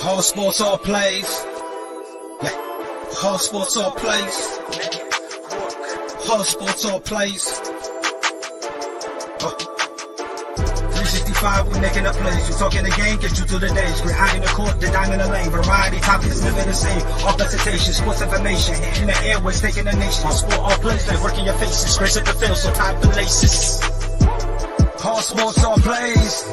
Whole sports all plays. Whole sports all plays. Whole sports all plays. 365, we making a plays. You talking the game, get you through the days. We're high in the court, the dime in the lane. Variety topics, living the same. All presentation, sports information. Hitting the airways, taking the nation. Sport all plays, like working your faces. Grace at the field, so tie the laces. Whole sports all plays.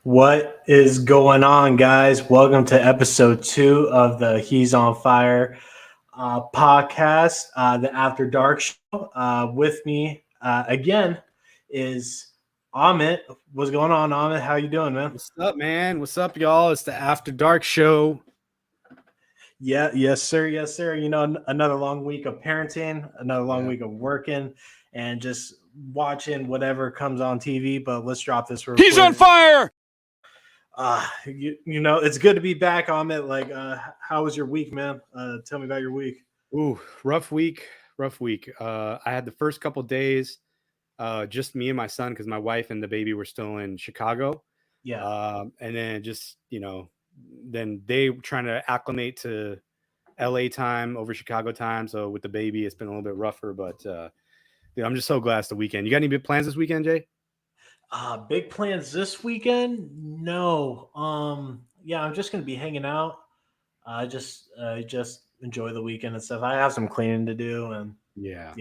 What is going on, guys? Welcome to episode 2 of the He's on Fire podcast, the After Dark show. With me again is Amit. What's going on, Amit? How you doing, man? What's up, man? What's up, y'all? It's the After Dark show. Yeah, yes, sir. Yes, sir. You know, another long week of parenting, another long week of working, and just watching whatever comes on TV. But let's drop this real quick. He's on fire! You know, it's good to be back on it. Like, how was your week, man? Tell me about your week. Ooh, rough week. I had the first couple days, just me and my son, because my wife and the baby were still in Chicago. Yeah. And then just, then they were trying to acclimate to LA time over Chicago time. So with the baby, it's been a little bit rougher, but dude, I'm just so glad it's the weekend. You got any big plans this weekend, Jay? Big plans this weekend? No. Yeah, I'm just gonna be hanging out. Just enjoy the weekend and stuff. I have some cleaning to do, and yeah,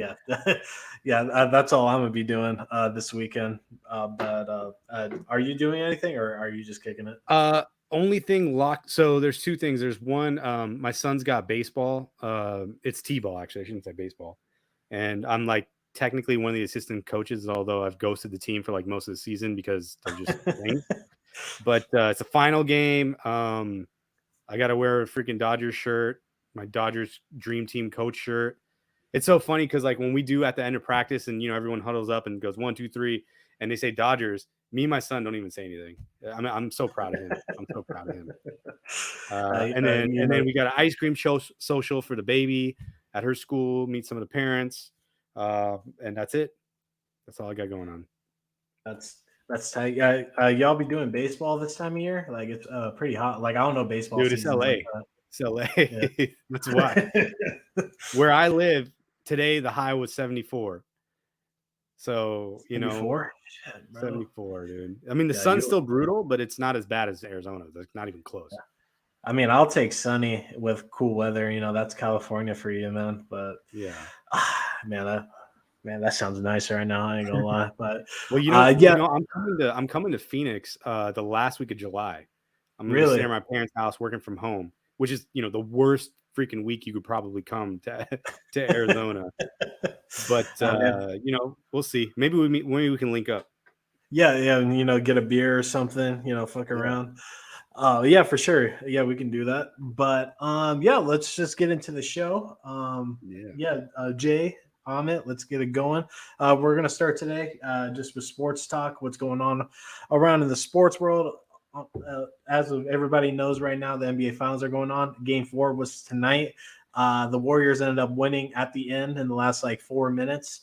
that's all I'm gonna be doing this weekend. But are you doing anything, or are you just kicking it? Only thing locked. So there's two things. There's one. My son's got baseball. It's t-ball, actually. I shouldn't say baseball. And I'm like technically one of the assistant coaches, although I've ghosted the team for like most of the season because they're just playing. But it's a final game. I got to wear a freaking Dodgers shirt, my Dodgers dream team coach shirt. It's so funny because like when we do at the end of practice and, everyone huddles up and goes 1, 2, 3, and they say Dodgers, me and my son don't even say anything. I'm so proud of him. And then we got an ice cream social for the baby at her school, meet some of the parents. And that's it. That's all I got going on. That's tight. Y'all be doing baseball this time of year? Like it's pretty hot. Like I don't know baseball. Dude, it's LA. Like it's LA. Yeah. That's why. Where I live today, the high was 74. So 74? 74, dude. I mean, the sun's still brutal, but it's not as bad as Arizona. It's not even close. Yeah. I mean, I'll take sunny with cool weather. That's California for you, man. But yeah, man, that sounds nice right now. I ain't gonna lie. But well, I'm coming to Phoenix the last week of July. I'm really staying at my parents' house working from home, which is the worst freaking week you could probably come to Arizona. But we'll see. Maybe we can link up. Yeah, get a beer or something. Fuck around. Yeah, for sure. Yeah, we can do that. But let's just get into the show. Jay, Amit, let's get it going. We're gonna start today just with sports talk. What's going on around in the sports world? As everybody knows right now, the NBA Finals are going on. Game 4 was tonight. The Warriors ended up winning at the end in the last 4 minutes.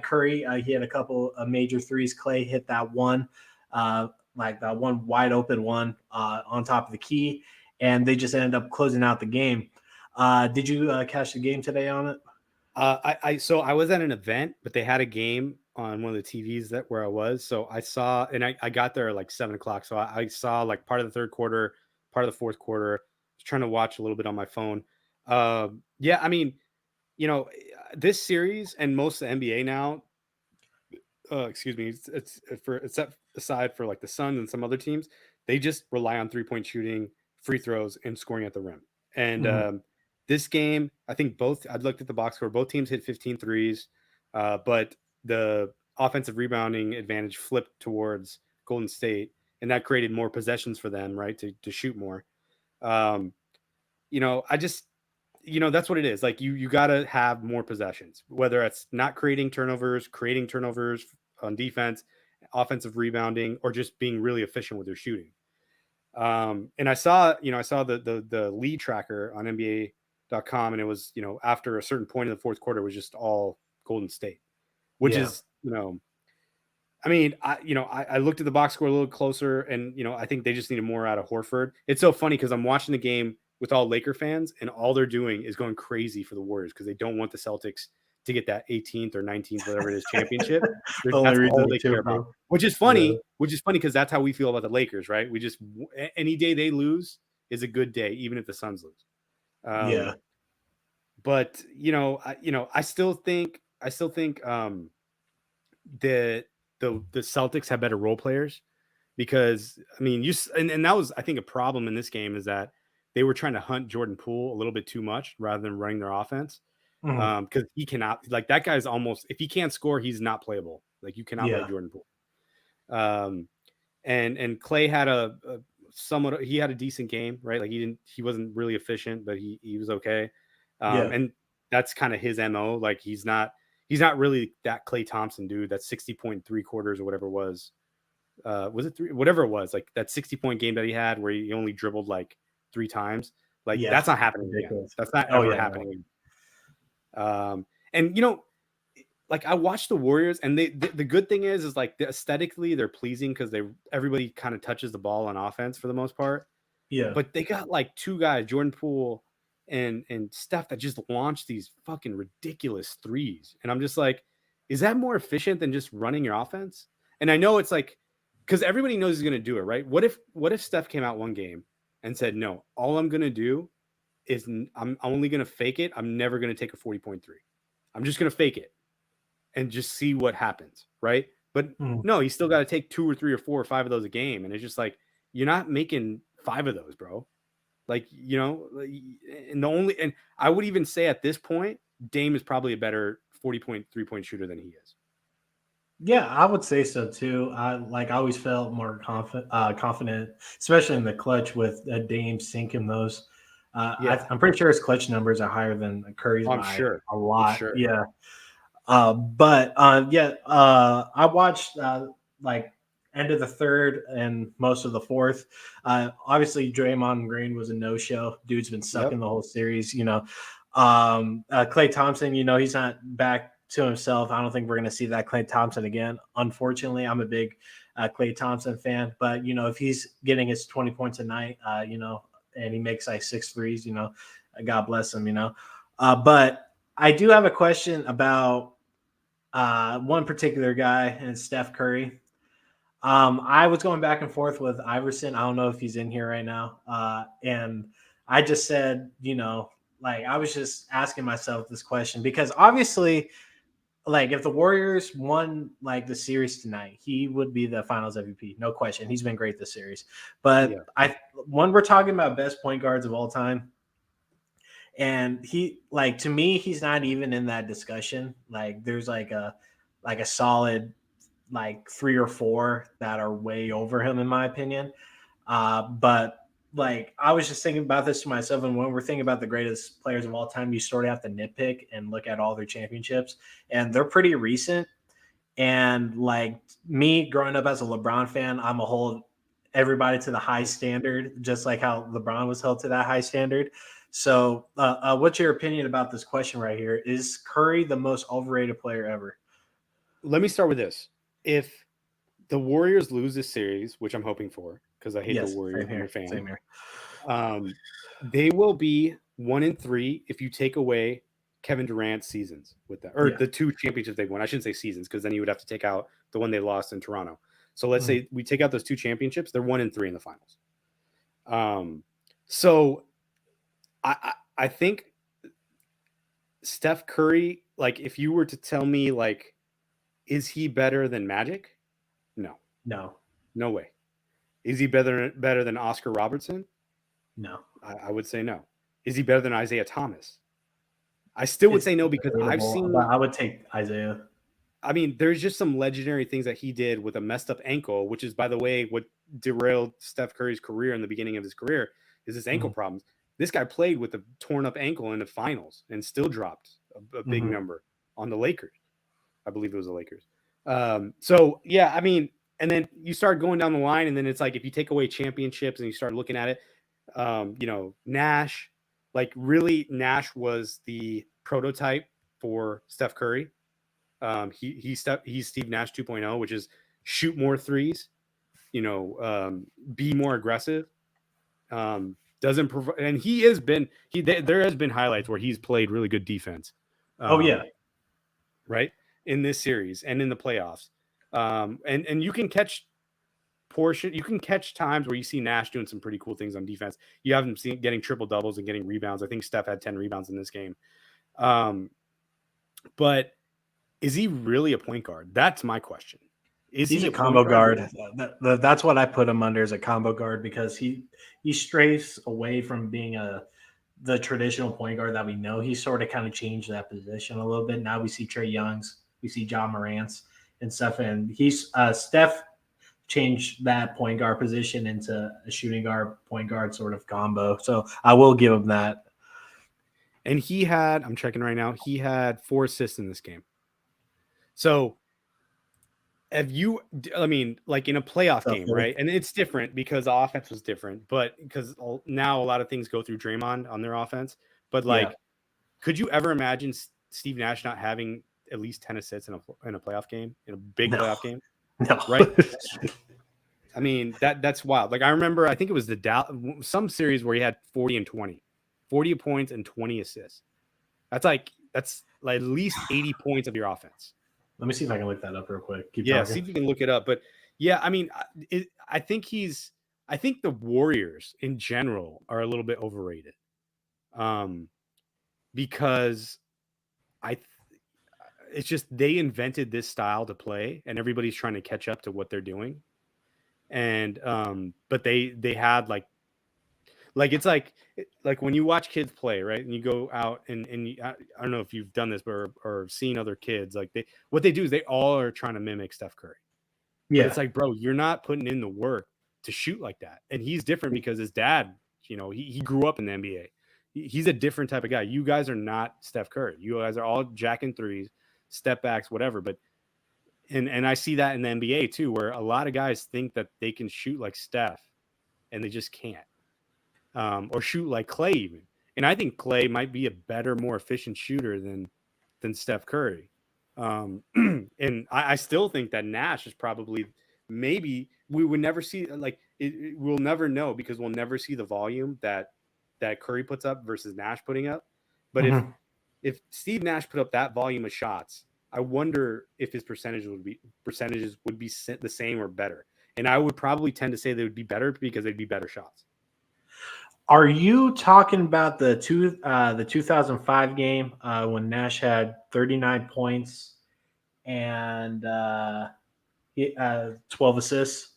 Curry, he had a couple of major threes. Clay hit that one. That one wide open one on top of the key, and they just ended up closing out the game. Did you catch the game today on it? So I was at an event, but they had a game on one of the TVs where I was. So I saw, and I got there at 7:00. So I saw part of the third quarter, part of the fourth quarter. I was trying to watch a little bit on my phone. I mean, this series and most of the NBA now, except aside for the Suns and some other teams, they just rely on 3-point shooting, free throws, and scoring at the rim. And this game, I think I looked at the box score, both teams hit 15 threes, but the offensive rebounding advantage flipped towards Golden State, and that created more possessions for them, right, to shoot more. I just, that's what it is. You got to have more possessions, whether it's not creating turnovers on defense, offensive rebounding, or just being really efficient with your shooting. And I saw the lead tracker on NBA.com, and it was, after a certain point in the fourth quarter, it was just all Golden State, which is, I mean, I looked at the box score a little closer, and I think they just needed more out of Horford. It's so funny because I'm watching the game with all Laker fans, and all they're doing is going crazy for the Warriors because they don't want the Celtics to get that 18th or 19th, whatever it is, championship. That's all they care about. Which is funny because that's how we feel about the Lakers, right? We just any day they lose is a good day, even if the Suns lose. But I still think that the Celtics have better role players because I mean and that was I think a problem in this game is that they were trying to hunt Jordan Poole a little bit too much rather than running their offense because he cannot like that guy's almost if he can't score he's not playable. Like you cannot play Jordan Poole. And Clay had a somewhat he had a decent game, right? Like he wasn't really efficient, but he was okay. And that's kind of his MO. Like he's not really that Klay Thompson dude. That's 60.3 quarters or whatever it was. Was it 3? Whatever it was, like that 60-point game that he had where he only dribbled like 3 times. Like that's not happening again. That's not ever happening. And like I watched the Warriors, and the good thing is like aesthetically they're pleasing because everybody kind of touches the ball on offense for the most part. Yeah. But they got like 2 guys, Jordan Poole and Steph, that just launch these fucking ridiculous threes. And I'm just like, is that more efficient than just running your offense? And I know it's like, because everybody knows he's going to do it, right? What if Steph came out one game and said, no, all I'm going to do is I'm only going to fake it. I'm never going to take a 40.3. I'm just going to fake it and just see what happens, right? But no, you still got to take 2 or 3 or 4 or 5 of those a game. And it's just like, you're not making 5 of those, bro. Like, and I would even say at this point, Dame is probably a better 40-point 3-point shooter than he is. Yeah, I would say so too. I always felt more confident, especially in the clutch with Dame sinking those. I'm pretty sure his clutch numbers are higher than Curry's by a lot. Sure. Yeah. I watched end of the third and most of the fourth. Obviously, Draymond Green was a no-show. Dude's been sucking the whole series. Klay Thompson, he's not back to himself. I don't think we're going to see that Klay Thompson again. Unfortunately, I'm a big Klay Thompson fan. But, if he's getting his 20 points a night, and he makes like 6 threes, God bless him, But I do have a question about one particular guy, and it's Steph Curry. I was going back and forth with Iverson. I don't know if he's in here right now. And I just said, I was just asking myself this question because obviously, if the Warriors won the series tonight, he would be the Finals MVP, no question. He's been great this series. But when we're talking about best point guards of all time, and he to me, he's not even in that discussion. There's a solid 3 or 4 that are way over him, in my opinion. But I was just thinking about this to myself, and when we're thinking about the greatest players of all time, you sort of have to nitpick and look at all their championships, and they're pretty recent. And me growing up as a LeBron fan, I'm a hold everybody to the high standard, just like how LeBron was held to that high standard. So what's your opinion about this question right here? Is Curry the most overrated player ever? Let me start with this. If the Warriors lose this series, which I'm hoping for, because I hate the Warriors and their fans, same here. They will be 1-3 if you take away Kevin Durant's seasons with that, or the 2 championships they won. I shouldn't say seasons, because then you would have to take out the one they lost in Toronto. So let's say we take out those 2 championships, they're 1-3 in the finals. So I think Steph Curry, if you were to tell me, is he better than Magic? No way. Is he better than Oscar Robertson? No. I would say no. Is he better than Isaiah Thomas? I still would say no, because I've seen. I would take Isaiah. I mean, there's just some legendary things that he did with a messed up ankle, which is, by the way, what derailed Steph Curry's career in the beginning of his career is his ankle problems. This guy played with a torn up ankle in the finals and still dropped a big number on the Lakers. I believe it was the Lakers. So yeah, I mean, and then you start going down the line, and then it's if you take away championships and you start looking at it, Nash, really Nash was the prototype for Steph Curry. He's Steve Nash 2.0, which is shoot more threes, be more aggressive. Doesn't provide, and there has been highlights where he's played really good defense. Right in this series and in the playoffs. And you can catch times where you see Nash doing some pretty cool things on defense. You haven't seen getting triple doubles and getting rebounds. I think Steph had 10 rebounds in this game. But is he really a point guard? That's my question. He's a combo guard. That's what I put him under, as a combo guard, because he strays away from being the traditional point guard that we know. He sort of kind of changed that position a little bit. Now we see Trae Young's, we see John Morant's and stuff, and he's Steph changed that point guard position into a shooting guard, point guard sort of combo. So I will give him that. And I'm checking right now, he had 4 assists in this game. So like in a playoff game, right? And it's different because the offense was different, but because now a lot of things go through Draymond on their offense. But could you ever imagine Steve Nash not having at least 10 assists in a playoff game, in a big playoff game? No. Right? I mean, that's wild. Like, I remember, I think it was some series where he had 40 and 20, 40 points and 20 assists. That's like at least 80 points of your offense. Let me see if I can look that up real quick. See if you can look it up. But yeah, I mean, I think the Warriors in general are a little bit overrated. Because it's just, they invented this style to play and everybody's trying to catch up to what they're doing. And but they had like it's like when you watch kids play, right? And you go out and I don't know if you've done this or seen other kids, like what they do is they all are trying to mimic Steph Curry. Yeah. But it's like, bro, you're not putting in the work to shoot like that. And he's different because his dad, he grew up in the NBA. He's a different type of guy. You guys are not Steph Curry. You guys are all jacking threes, step backs, whatever. But and I see that in the NBA too, where a lot of guys think that they can shoot like Steph and they just can't. Or shoot like Clay even. And I think Clay might be a better, more efficient shooter than Steph Curry. And I still think that Nash is probably, maybe we would never see, we'll never know because we'll never see the volume that Curry puts up versus Nash putting up. But if Steve Nash put up that volume of shots, I wonder if his percentages would be the same or better. And I would probably tend to say they would be better because they'd be better shots. Are you talking about the 2005 game when Nash had 39 points and 12 assists?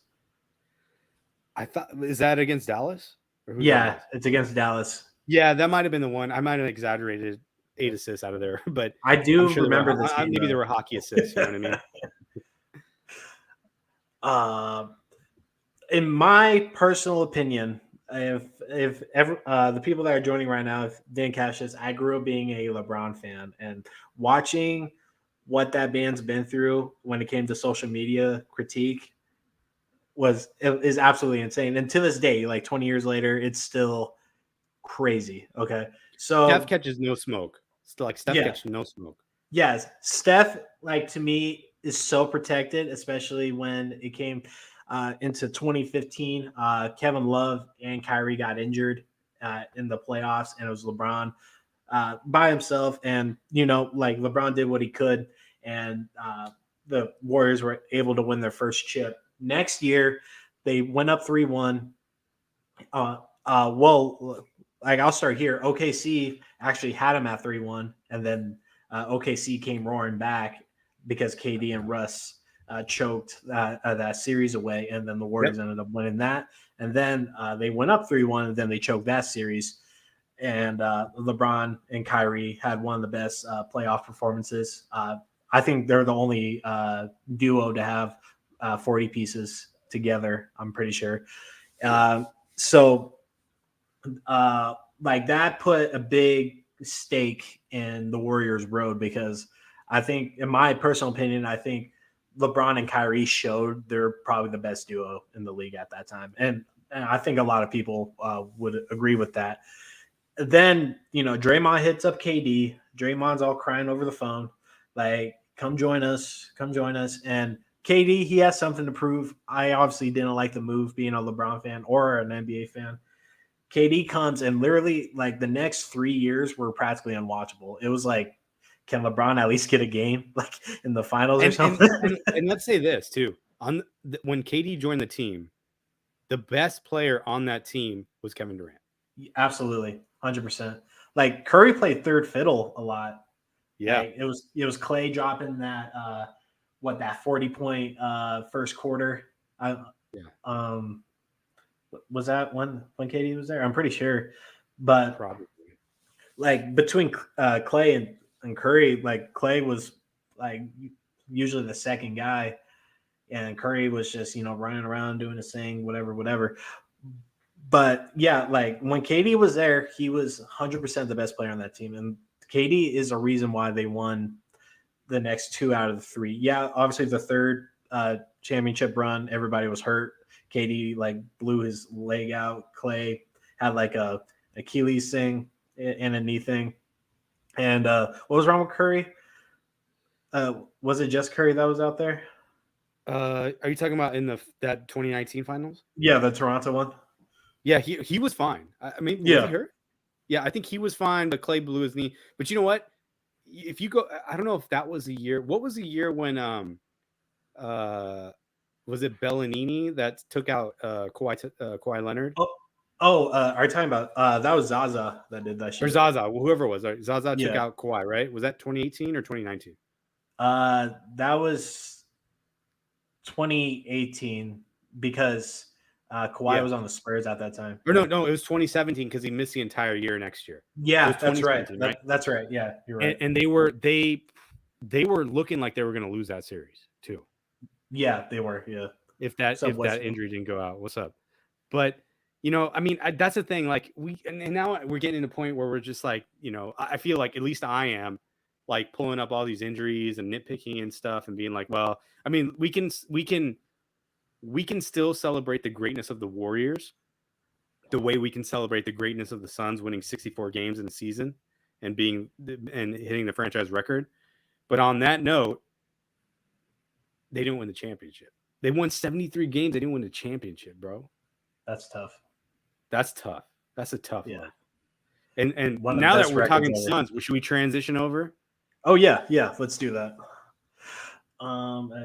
I thought, is that against Dallas? Yeah, it's against Dallas. Yeah, that might have been the one. I might have exaggerated 8 assists out of there, but I do remember this game. Maybe there were hockey assists. You know what I mean? In my personal opinion, if ever the people that are joining right now didn't catch this, I grew up being a LeBron fan, and watching what that band's been through when it came to social media critique is absolutely insane. And to this day, like 20 years later, it's still crazy. Okay, so Steph catches no smoke. Still, like Steph catches no smoke. Yes, Steph, like, to me, is so protected, especially when it came into 2015, Kevin Love and Kyrie got injured in the playoffs, and it was LeBron by himself. And, like, LeBron did what he could, and the Warriors were able to win their first chip. Next year, they went up 3-1. Well, like, I'll start here. OKC actually had him at 3-1, and then OKC came roaring back because KD and Russ choked that series away, and then the Warriors ended up winning that. And then they went up 3-1, and then they choked that series. And LeBron and Kyrie had one of the best playoff performances. I think they're the only duo to have 40 pieces together, I'm pretty sure. So that put a big stake in the Warriors' road, because I think, in my personal opinion, I think LeBron and Kyrie showed they're probably the best duo in the league at that time. And I think a lot of people would agree with that. Then, Draymond hits up KD. Draymond's all crying over the phone. Like, come join us. Come join us. And KD, he has something to prove. I obviously didn't like the move being a LeBron fan or an NBA fan. KD comes and literally like the next 3 years were practically unwatchable. It was like, can LeBron at least get a game like in the finals or something? And let's say this too. When KD joined the team, the best player on that team was Kevin Durant. Absolutely, 100%. Like Curry played third fiddle a lot. Yeah, like, it was Clay dropping that 40-point first quarter. Was that when KD was there? I'm pretty sure, but probably like between Clay and Curry, like Clay was like usually the second guy, and Curry was just running around doing his thing, whatever. But yeah, like when KD was there, he was 100% the best player on that team, and KD is a reason why they won the next 2 out of the 3. Yeah, obviously the third championship run, everybody was hurt. KD like blew his leg out. Clay had like a Achilles thing and a knee thing. And what was wrong with Curry? Was it just Curry that was out there? Are you talking about in that 2019 finals? Yeah, the Toronto one. Yeah, he was fine. I mean, was he hurt? Yeah, I think he was fine, but Clay blew his knee. But you know what? If you go, I don't know if that was the year. What was the year when was it Bellinini that took out Kawhi Leonard? Are you talking about that was Zaza that did that shit? Or Zaza, whoever it was. Zaza took out Kawhi, right? Was that 2018 or 2019? That was 2018 because Kawhi was on the Spurs at that time. Or no, it was 2017 because he missed the entire year next year. Yeah, that's right. That's right. Yeah, you're right. And they were looking like they were going to lose that series too. Yeah, they were. Yeah. If that injury didn't go out, what's up? But I mean, that's the thing. Like and now we're getting to the point where we're just like, I feel like at least I am like pulling up all these injuries and nitpicking and stuff and being like, well, I mean, we can still celebrate the greatness of the Warriors the way we can celebrate the greatness of the Suns winning 64 games in the season and hitting the franchise record. But on that note, they didn't win the championship. They won 73 games. They didn't win the championship, bro. That's tough. That's tough. That's a tough one. And one now that we're talking Suns, should we transition over? Oh yeah, let's do that.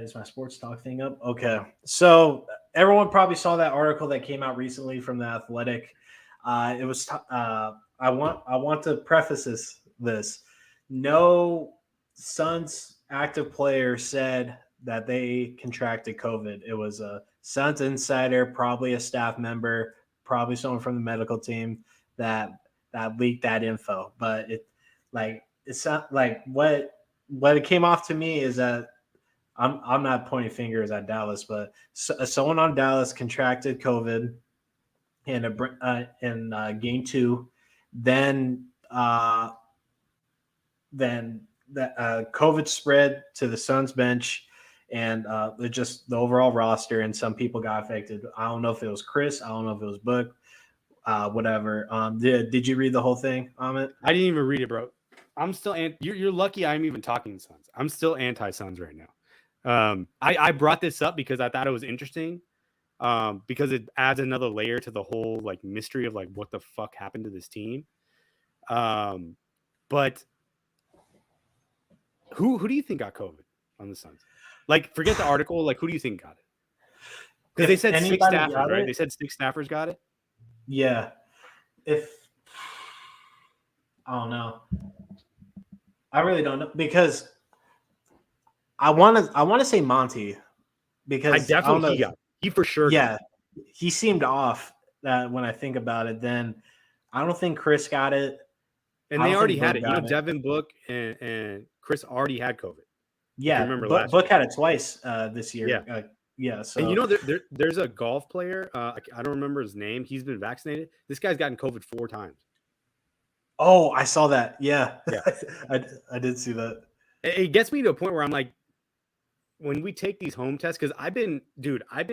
Is my sports talk thing up? Okay. So everyone probably saw that article that came out recently from The Athletic. It was I want to preface this. No Suns active player said that they contracted COVID. It was a Suns insider, probably a staff member, probably someone from the medical team that leaked that info. But it's not like what it came off to me is that I'm not pointing fingers at Dallas, but someone on Dallas contracted COVID in game 2. Then the COVID spread to the Suns bench and just the overall roster, and some people got affected. I don't know if it was Chris. I don't know if it was Book. Whatever. Did you read the whole thing, Amit? I didn't even read it, bro. I'm still you're lucky I'm even talking Suns. I'm still anti-Suns right now. I brought this up because I thought it was interesting. Because it adds another layer to the whole like mystery of like what the fuck happened to this team. But who do you think got COVID on the Suns? Like, forget the article. Like, who do you think got it? Because they said 6 staffers, right? They said 6 staffers got it. Yeah. I don't know. I really don't know because I want to say Monty because I definitely got it. He for sure. Yeah, he seemed off when I think about it. Then I don't think Chris got it. And they already had it. Devin, Book, and Chris already had COVID. Yeah, remember Book had it twice this year. Yeah. So and there's a golf player. I don't remember his name. He's been vaccinated. This guy's gotten COVID 4 times. Oh, I saw that. Yeah. I did see that. It gets me to a point where I'm like, when we take these home tests, because I've been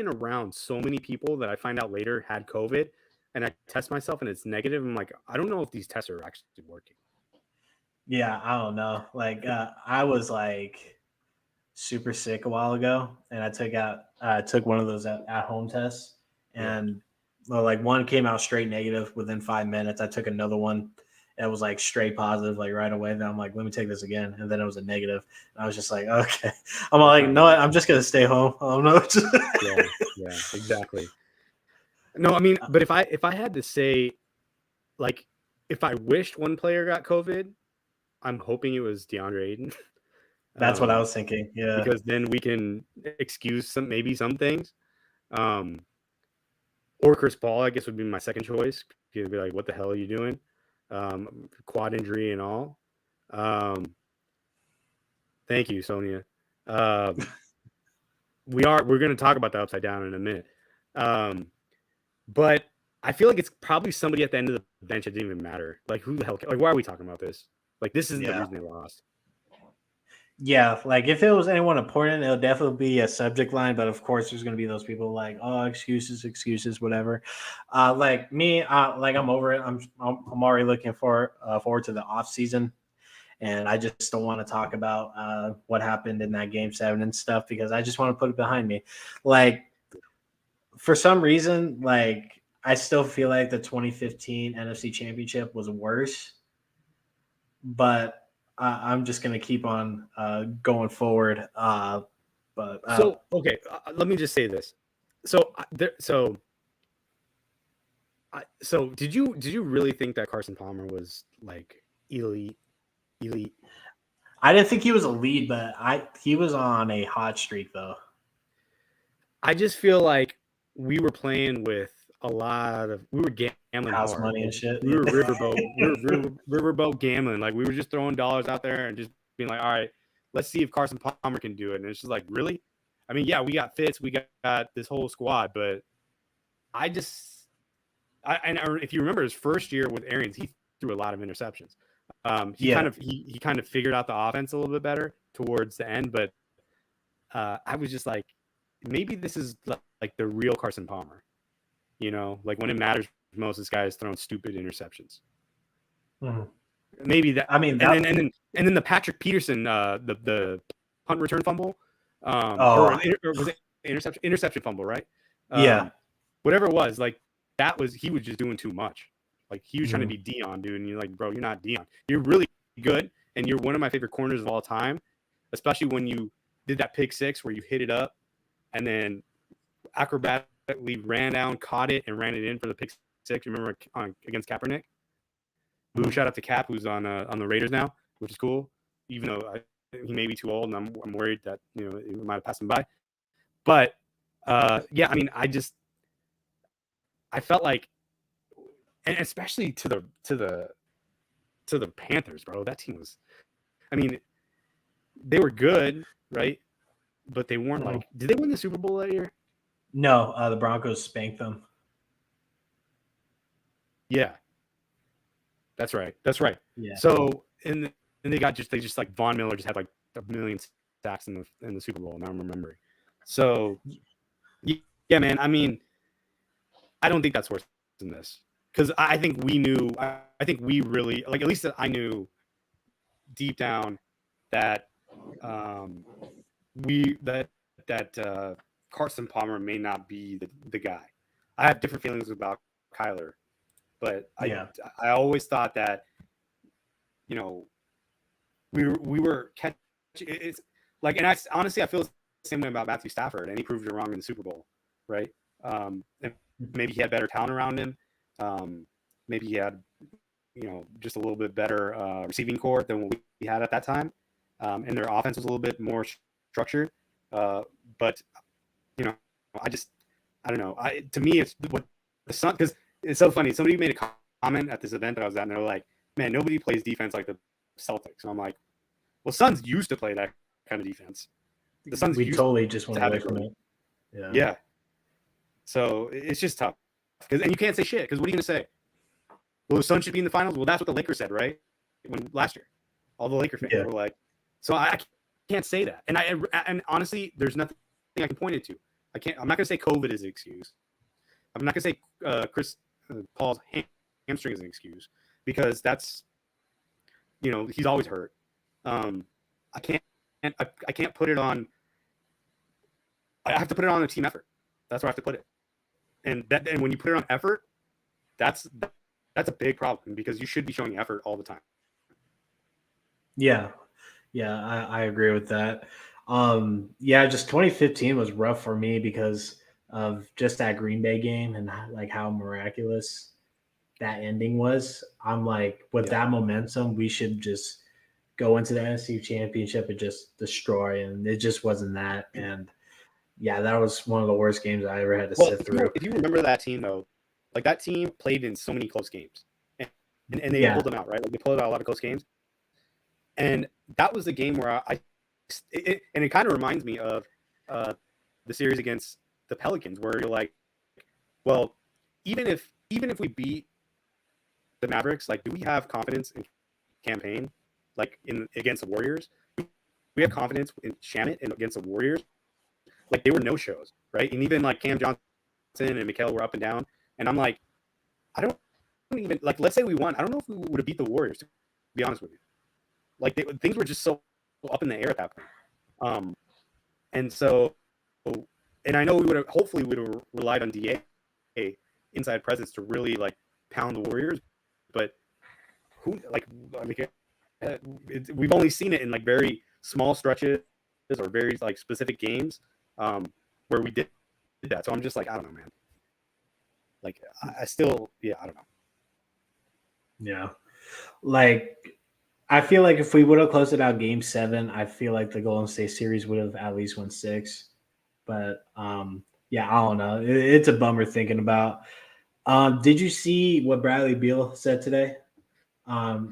around so many people that I find out later had COVID, and I test myself and it's negative. I'm like, I don't know if these tests are actually working. Yeah, I don't know. Like, I was like, super sick a while ago, and I took one of those at home tests, and well, like one came out straight negative within 5 minutes. I took another one. It was like straight positive, like right away. Then I'm like, let me take this again, and then it was a negative. And I was just like, okay. I'm like, no, I'm just gonna stay home. I don't know. Yeah, exactly. No, I mean, but if I had to say, like, if I wished one player got COVID, I'm hoping it was DeAndre Ayton. That's what I was thinking. Yeah, because then we can excuse some things. Or Chris Paul, I guess, would be my second choice. He'd be like, "What the hell are you doing?" Quad injury and all. Thank you, Sonia. We're going to talk about the upside down in a minute. But I feel like it's probably somebody at the end of the bench that didn't even matter. Like, who the hell? Like, why are we talking about this? Like, this isn't the reason they lost. Yeah, like if it was anyone important, it'll definitely be a subject line. But of course, there's going to be those people like, oh, excuses, whatever. Like me, like I'm over it. I'm already looking forward to the off season, and I just don't want to talk about what happened in that Game 7 and stuff because I just want to put it behind me. Like for some reason, like I still feel like the 2015 NFC Championship was worse, but I'm just going to keep on going forward. Okay, let me just say this. So did you really think that Carson Palmer was like elite? I didn't think he was a lead, but he was on a hot streak though. I just feel like we were playing with we were gambling house hard. money and shit. We were riverboat gambling. Like we were just throwing dollars out there and just being like, all right, let's see if Carson Palmer can do it. And it's just like, really? I mean, yeah, we got Fitz, we got this whole squad, but if you remember his first year with Arians, he threw a lot of interceptions. He kind of figured out the offense a little bit better towards the end, but I was just like, maybe this is like the real Carson Palmer. You know, like when it matters most, this guy is throwing stupid interceptions. Mm-hmm. Maybe that. I mean, and then the Patrick Peterson, the punt return fumble, or was it interception fumble, right? Whatever it was, like he was just doing too much. Like he was trying to be Dion, dude, and you're like, bro, you're not Dion. You're really good, and you're one of my favorite corners of all time, especially when you did that pick six where you hit it up, and then acrobatically ran down, caught it, and ran it in for the pick six. You remember against Kaepernick? Shout out to Cap, who's on the Raiders now, which is cool. Even though he may be too old, and I'm worried that he might have passed him by. But yeah, I mean, I felt like, and especially to the Panthers, bro. That team was, I mean, they were good, right? But they weren't like. Did they win the Super Bowl that year? No, the Broncos spanked them. Yeah, that's right. Yeah. So and they just like Von Miller just had like 1 million sacks in the Super Bowl. Now I'm remembering. So yeah, man. I mean, I don't think that's worse than this because I think we knew. I think we really like. At least I knew deep down that Carson Palmer may not be the guy. I have different feelings about Kyler, but I always thought that we were catching. It's like, and honestly I feel the same way about Matthew Stafford, and he proved it wrong in the Super Bowl, right? Maybe he had better talent around him. Maybe he had just a little bit better receiving core than what we had at that time, and their offense was a little bit more structured. But I don't know. To me, it's what the Sun, because it's so funny. Somebody made a comment at this event that I was at, and they're like, "Man, nobody plays defense like the Celtics." And I'm like, "Well, Suns used to play that kind of defense. The Suns totally just went away from it." Yeah. So it's just tough, and you can't say shit because what are you gonna say? Well, the Suns should be in the finals. Well, that's what the Lakers said, right? Last year, all the Laker fans were like, so I can't say that. And honestly, there's nothing I can point it to. I'm not gonna say COVID is an excuse. I'm not gonna say Chris Paul's hamstring is an excuse because that's he's always hurt. I can't I can't put it on. I have to put it on a team effort. That's where I have to put it. And when you put it on effort, that's a big problem because you should be showing effort all the time. Yeah, I agree with that. Just 2015 was rough for me because of just that Green Bay game and like how miraculous that ending was. I'm like, with that momentum, we should just go into the NFC Championship and just destroy, and it just wasn't that. And yeah, that was one of the worst games I ever had to sit through. If you remember that team though, like that team played in so many close games, and they pulled them out, right? Like they pulled out a lot of close games, and that was the game where it kind of reminds me of the series against the Pelicans, where you're like, well, even if we beat the Mavericks, like, do we have confidence in campaign, like against the Warriors? We have confidence in Shamit and against the Warriors. Like, they were no shows, right? And even like Cam Johnson and Mikal were up and down, and I'm like, I don't even like. Let's say we won. I don't know if we would have beat the Warriors. To be honest with you, like things were just so up in the air at that point. And so, and I know we would have hopefully relied on DA inside presence to really like pound the Warriors, but we've only seen it in like very small stretches or very like specific games where we did that. So I'm just like, I don't know, man. Like I still, I don't know. Yeah, like I feel like if we would have closed it out Game 7, I feel like the Golden State series would have at least won 6. But I don't know. It's a bummer thinking about. Did you see what Bradley Beal said today? Like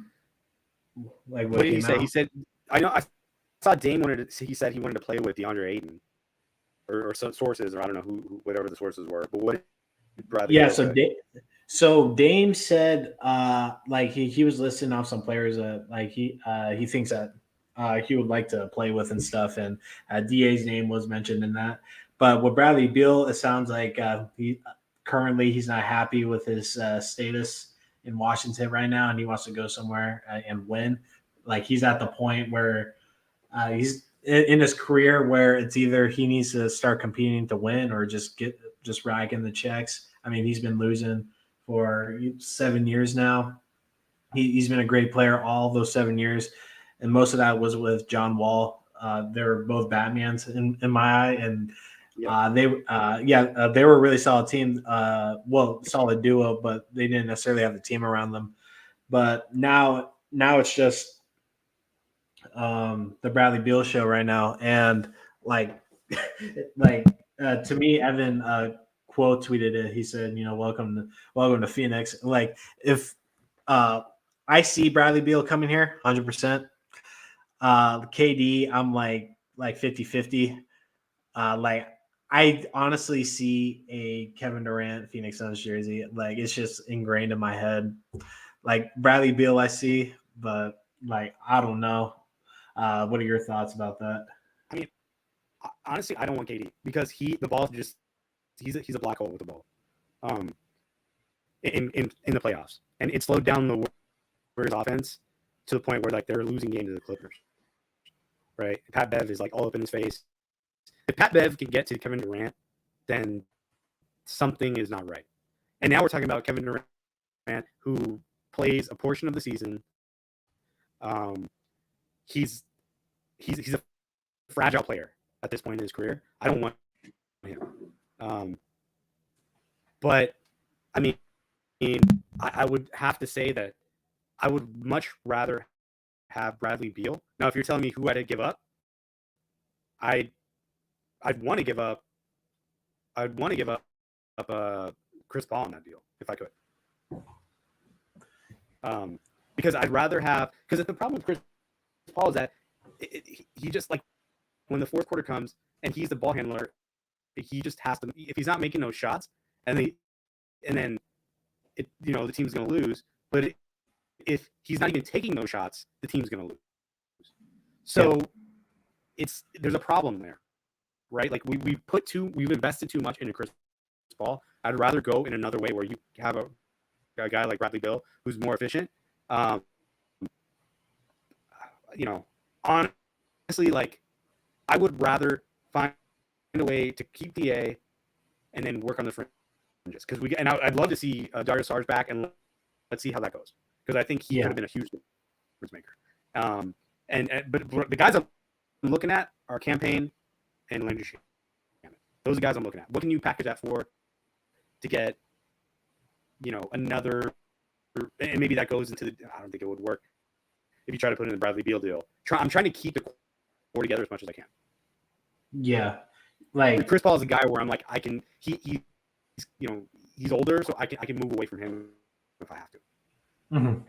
what did he say? He said, I know I saw Dame he said he wanted to play with DeAndre Ayton or some sources, or I don't know who whatever the sources were. But what did Bradley Beal say? So Dame said, like he was listing off some players that like he thinks that he would like to play with and stuff, and DA's name was mentioned in that. But with Bradley Beal, it sounds like he's not happy with his status in Washington right now, and he wants to go somewhere and win. Like he's at the point where he's in his career where it's either he needs to start competing to win or just ragging the checks. I mean, he's been losing for 7 years now. He's been a great player all those 7 years, and most of that was with John Wall. They're both Batmans in my eye, and they were a really solid team. Solid duo, but they didn't necessarily have the team around them. But now it's just the Bradley Beal show right now, and to me, Evan quote tweeted it. He said, welcome to Phoenix. Like if I see Bradley Beal coming here 100%. KD, I'm like 50-50. Like I honestly see a Kevin Durant Phoenix Suns jersey. Like it's just ingrained in my head. Like Bradley Beal I see, but like I don't know. What are your thoughts about that? I mean, honestly, I don't want KD because the ball just he's a black hole with the ball. In the playoffs, and it slowed down the Warriors offense to the point where like they're losing game to the Clippers. Right? Pat Bev is like all up in his face. If Pat Bev can get to Kevin Durant, then something is not right. And now we're talking about Kevin Durant, who plays a portion of the season. He's a fragile player at this point in his career. I don't want him. But I mean, I would have to say that I would much rather have Bradley Beal. Now, if you're telling me who I'd give up, I'd want to give up. I'd want to give up Chris Paul in that deal if I could. Because I'd rather have. Because the problem with Chris Paul is that he just like when the fourth quarter comes and he's the ball handler, he just has to. If he's not making those shots, and then the team's going to lose. But if he's not even taking those shots, the team's going to lose. So there's a problem there, right? Like we've invested too much into Chris Paul. I'd rather go in another way where you have a guy like Bradley Beal who's more efficient. like, I would rather find a way to keep DA and then work on the fringes because I'd love to see Dario Saric back, and let's see how that goes because I think he could have been a huge difference maker. But the guys I'm looking at are Campaign and Landry Shamet. Those are the guys I'm looking at. What can you package that for to get, another, and maybe that goes into I don't think it would work if you try to put in the Bradley Beal deal. I'm trying to keep the core together as much as I can. Yeah. Like Chris Paul is a guy where I'm like, he's older, so I can move away from him if I have to. Mm-hmm.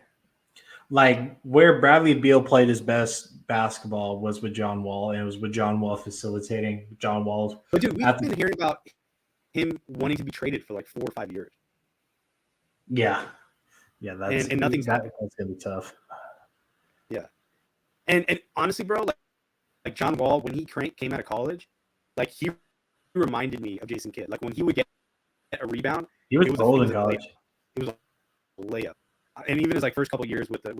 Like where Bradley Beal played his best basketball was with John Wall, and it was with John Wall facilitating John Wall. But dude, we've been hearing about him wanting to be traded for like 4 or 5 years. Yeah, that's and nothing's happening. That's gonna be tough. Yeah, and honestly, bro, like John Wall when he came out of college, like he reminded me of Jason Kidd. Like when he would get a rebound, he was old in college. It was a layup, and even his like first couple of years with the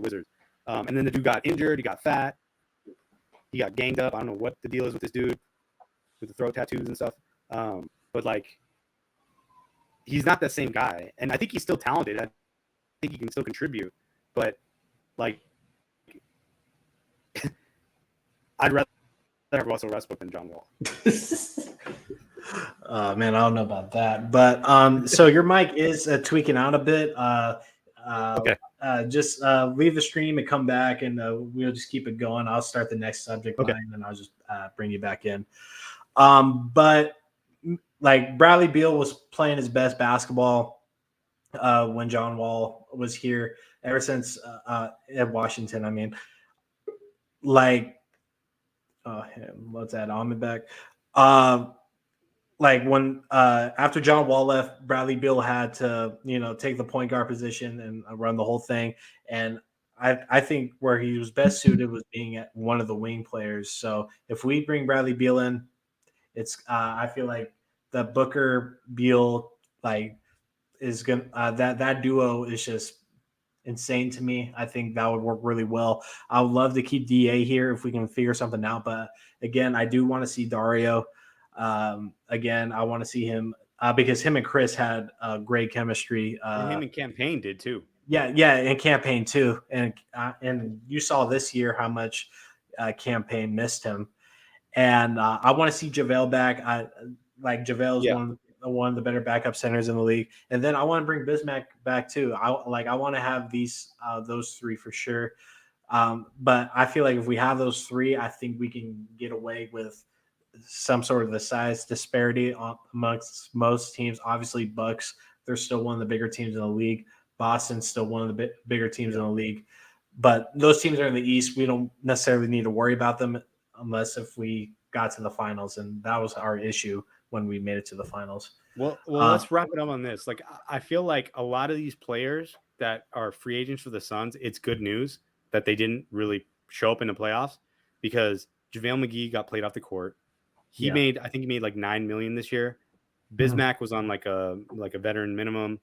Wizards, and then the dude got injured, he got fat, he got ganged up. I don't know what the deal is with this dude with the throat tattoos and stuff, but like he's not that same guy, and I think he's still talented. I think he can still contribute, but like I'd rather have Russell Westbrook than John Wall. Man, I don't know about that, but so your mic is tweaking out a bit. Okay. Just leave the stream and come back, and we'll just keep it going. I'll start the next subject line, and I'll just bring you back in. But like Bradley Beal was playing his best basketball when John Wall was here. Ever since at Washington, I mean, like, let's add Ahmed back. Like when after John Wall left, Bradley Beal had to, take the point guard position and run the whole thing. And I think where he was best suited was being at one of the wing players. So if we bring Bradley Beal in, it's I feel like the Booker Beal is gonna that duo is just insane to me. I think that would work really well. I would love to keep DA here if we can figure something out. But again, I do want to see Dario. Again, I want to see him because him and Chris had great chemistry. And him and Campaign did too. Yeah, and Campaign too. And you saw this year how much Campaign missed him. And I want to see JaVale back. JaVale is one of the better backup centers in the league. And then I want to bring Bismack back too. I want to have those three for sure. But I feel like if we have those three, I think we can get away with some sort of the size disparity amongst most teams. Obviously, Bucks, they're still one of the bigger teams in the league. Boston's still one of the bigger teams in the league. But those teams are in the East. We don't necessarily need to worry about them unless if we got to the finals, and that was our issue when we made it to the finals. Well, let's wrap it up on this. Like, I feel like a lot of these players that are free agents for the Suns, it's good news that they didn't really show up in the playoffs because JaVale McGee got played off the court. I think he made like $9 million this year. Bismack was on like a veteran minimum.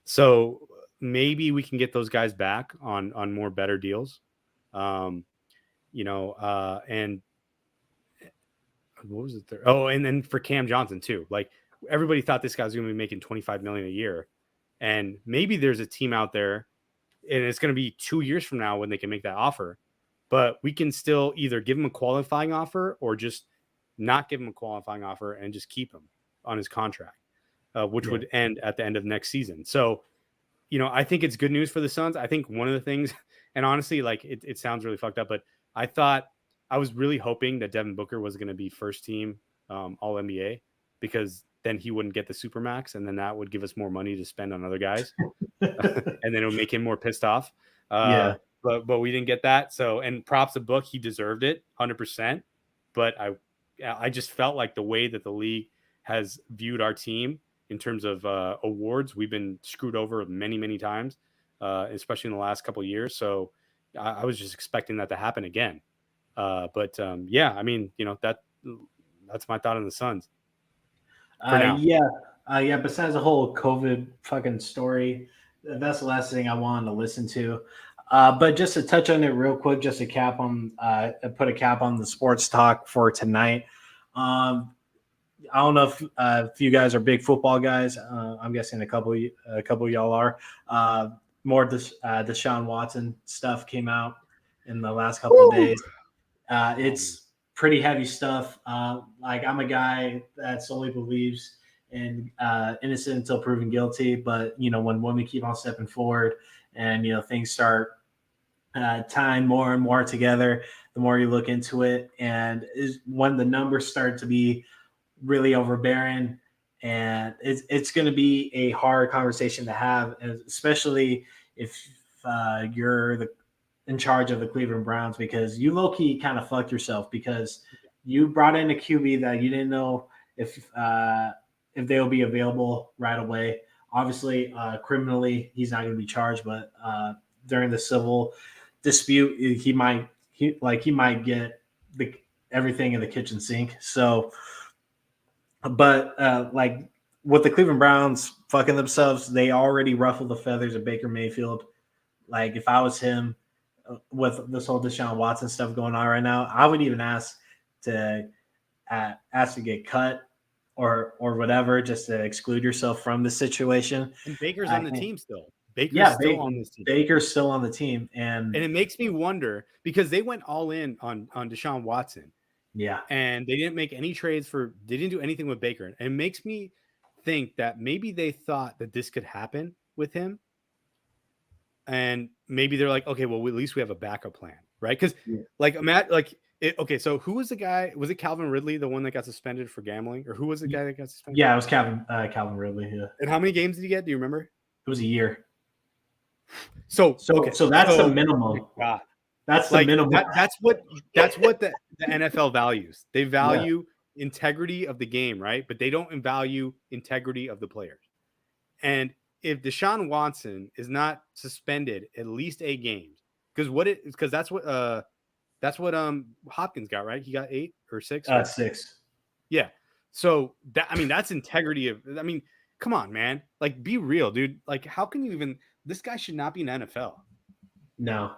So maybe we can get those guys back on more better deals. And what was it there? Oh, and then for Cam Johnson too. Like everybody thought this guy was going to be making $25 million a year, and maybe there's a team out there, and it's going to be 2 years from now when they can make that offer. But we can still either give him a qualifying offer or just not give him a qualifying offer and just keep him on his contract, which would end at the end of next season. So, I think it's good news for the Suns. I think one of the things, and honestly, like it sounds really fucked up, but I was really hoping that Devin Booker was going to be first team All NBA because then he wouldn't get the Supermax, and then that would give us more money to spend on other guys, and then it would make him more pissed off. But we didn't get that. So, and props to Book, he deserved it 100%. But I just felt like the way that the league has viewed our team in terms of awards, we've been screwed over many, many times, especially in the last couple of years. So I was just expecting that to happen again. But I mean, that's my thought on the Suns. Besides the whole COVID fucking story, that's the last thing I wanted to listen to. But just to touch on it real quick, just a cap on put a cap on the sports talk for tonight. I don't know if you guys are big football guys. I'm guessing a couple of y'all are. More Deshaun Watson stuff came out in the last couple of days. It's pretty heavy stuff. Like, I'm a guy that solely believes in innocent until proven guilty. But when women keep on stepping forward and things start tying more and more together, the more you look into it, and when the numbers start to be really overbearing, and it's going to be a hard conversation to have, especially if you're in charge of the Cleveland Browns, because you low-key kind of fucked yourself, because you brought in a QB that you didn't know if they'll be available right away. Obviously, criminally, he's not going to be charged, but during the civil dispute, he might get everything in the kitchen sink. So, but like, with the Cleveland Browns fucking themselves, they already ruffled the feathers of Baker Mayfield. Like, if I was him, with this whole Deshaun Watson stuff going on right now, I would even ask to get cut or whatever, just to exclude yourself from the situation. And Baker's on the team still. On this team. Baker's still on the team, and it makes me wonder, because they went all in on Deshaun Watson. Yeah. And they didn't make any trades they didn't do anything with Baker. And it makes me think that maybe they thought that this could happen with him. And maybe they're like, okay, well, at least we have a backup plan, right? Because okay, so who was the guy? Was it Calvin Ridley, the one that got suspended for gambling? Or who was the guy that got suspended? Yeah, it was Calvin Ridley. Yeah. And how many games did he get? Do you remember? It was a year. So that's the minimum. God. That's the minimum. That's what the NFL values. They value integrity of the game, right? But they don't value integrity of the players. And if Deshaun Watson is not suspended at least 8 games, because that's what Hopkins got, right? He got 8 or 6. 6. Yeah. So that's integrity of. I mean, come on, man. Like, be real, dude. Like, how can you even? This guy should not be in the NFL. No.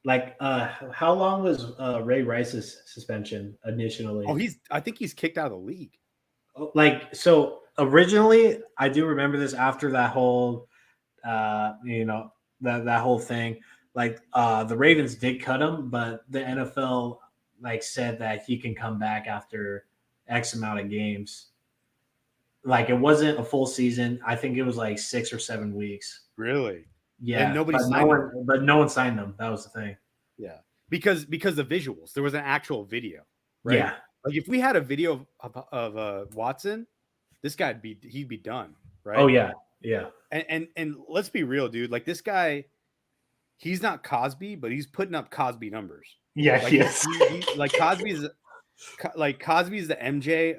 Like, how long was Ray Rice's suspension initially? Oh, I think he's kicked out of the league. Like, so originally, I do remember this after that whole, that whole thing. Like, the Ravens did cut him, but the NFL said that he can come back after X amount of games. Like, it wasn't a full season. I think it was 6 or 7 weeks. Really? Yeah, and nobody signed him. But no one signed them. That was the thing. Yeah, because the visuals, there was an actual video, right? Yeah, like if we had a video of Watson, this guy he'd be done, right? Oh yeah, yeah. And let's be real, dude. Like, this guy, he's not Cosby, but he's putting up Cosby numbers. Yeah, yes. Cosby's the MJ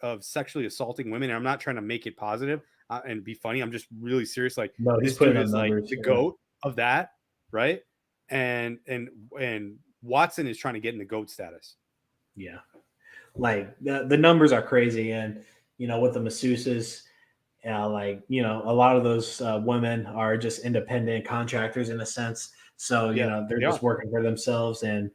of sexually assaulting women. And I'm not trying to make it positive and be funny. I'm just really serious. Like, no, this dude is the GOAT of that, right? And Watson is trying to get in the GOAT status. Yeah, like the numbers are crazy, and with the masseuses, a lot of those women are just independent contractors in a sense. So they're just working for themselves, and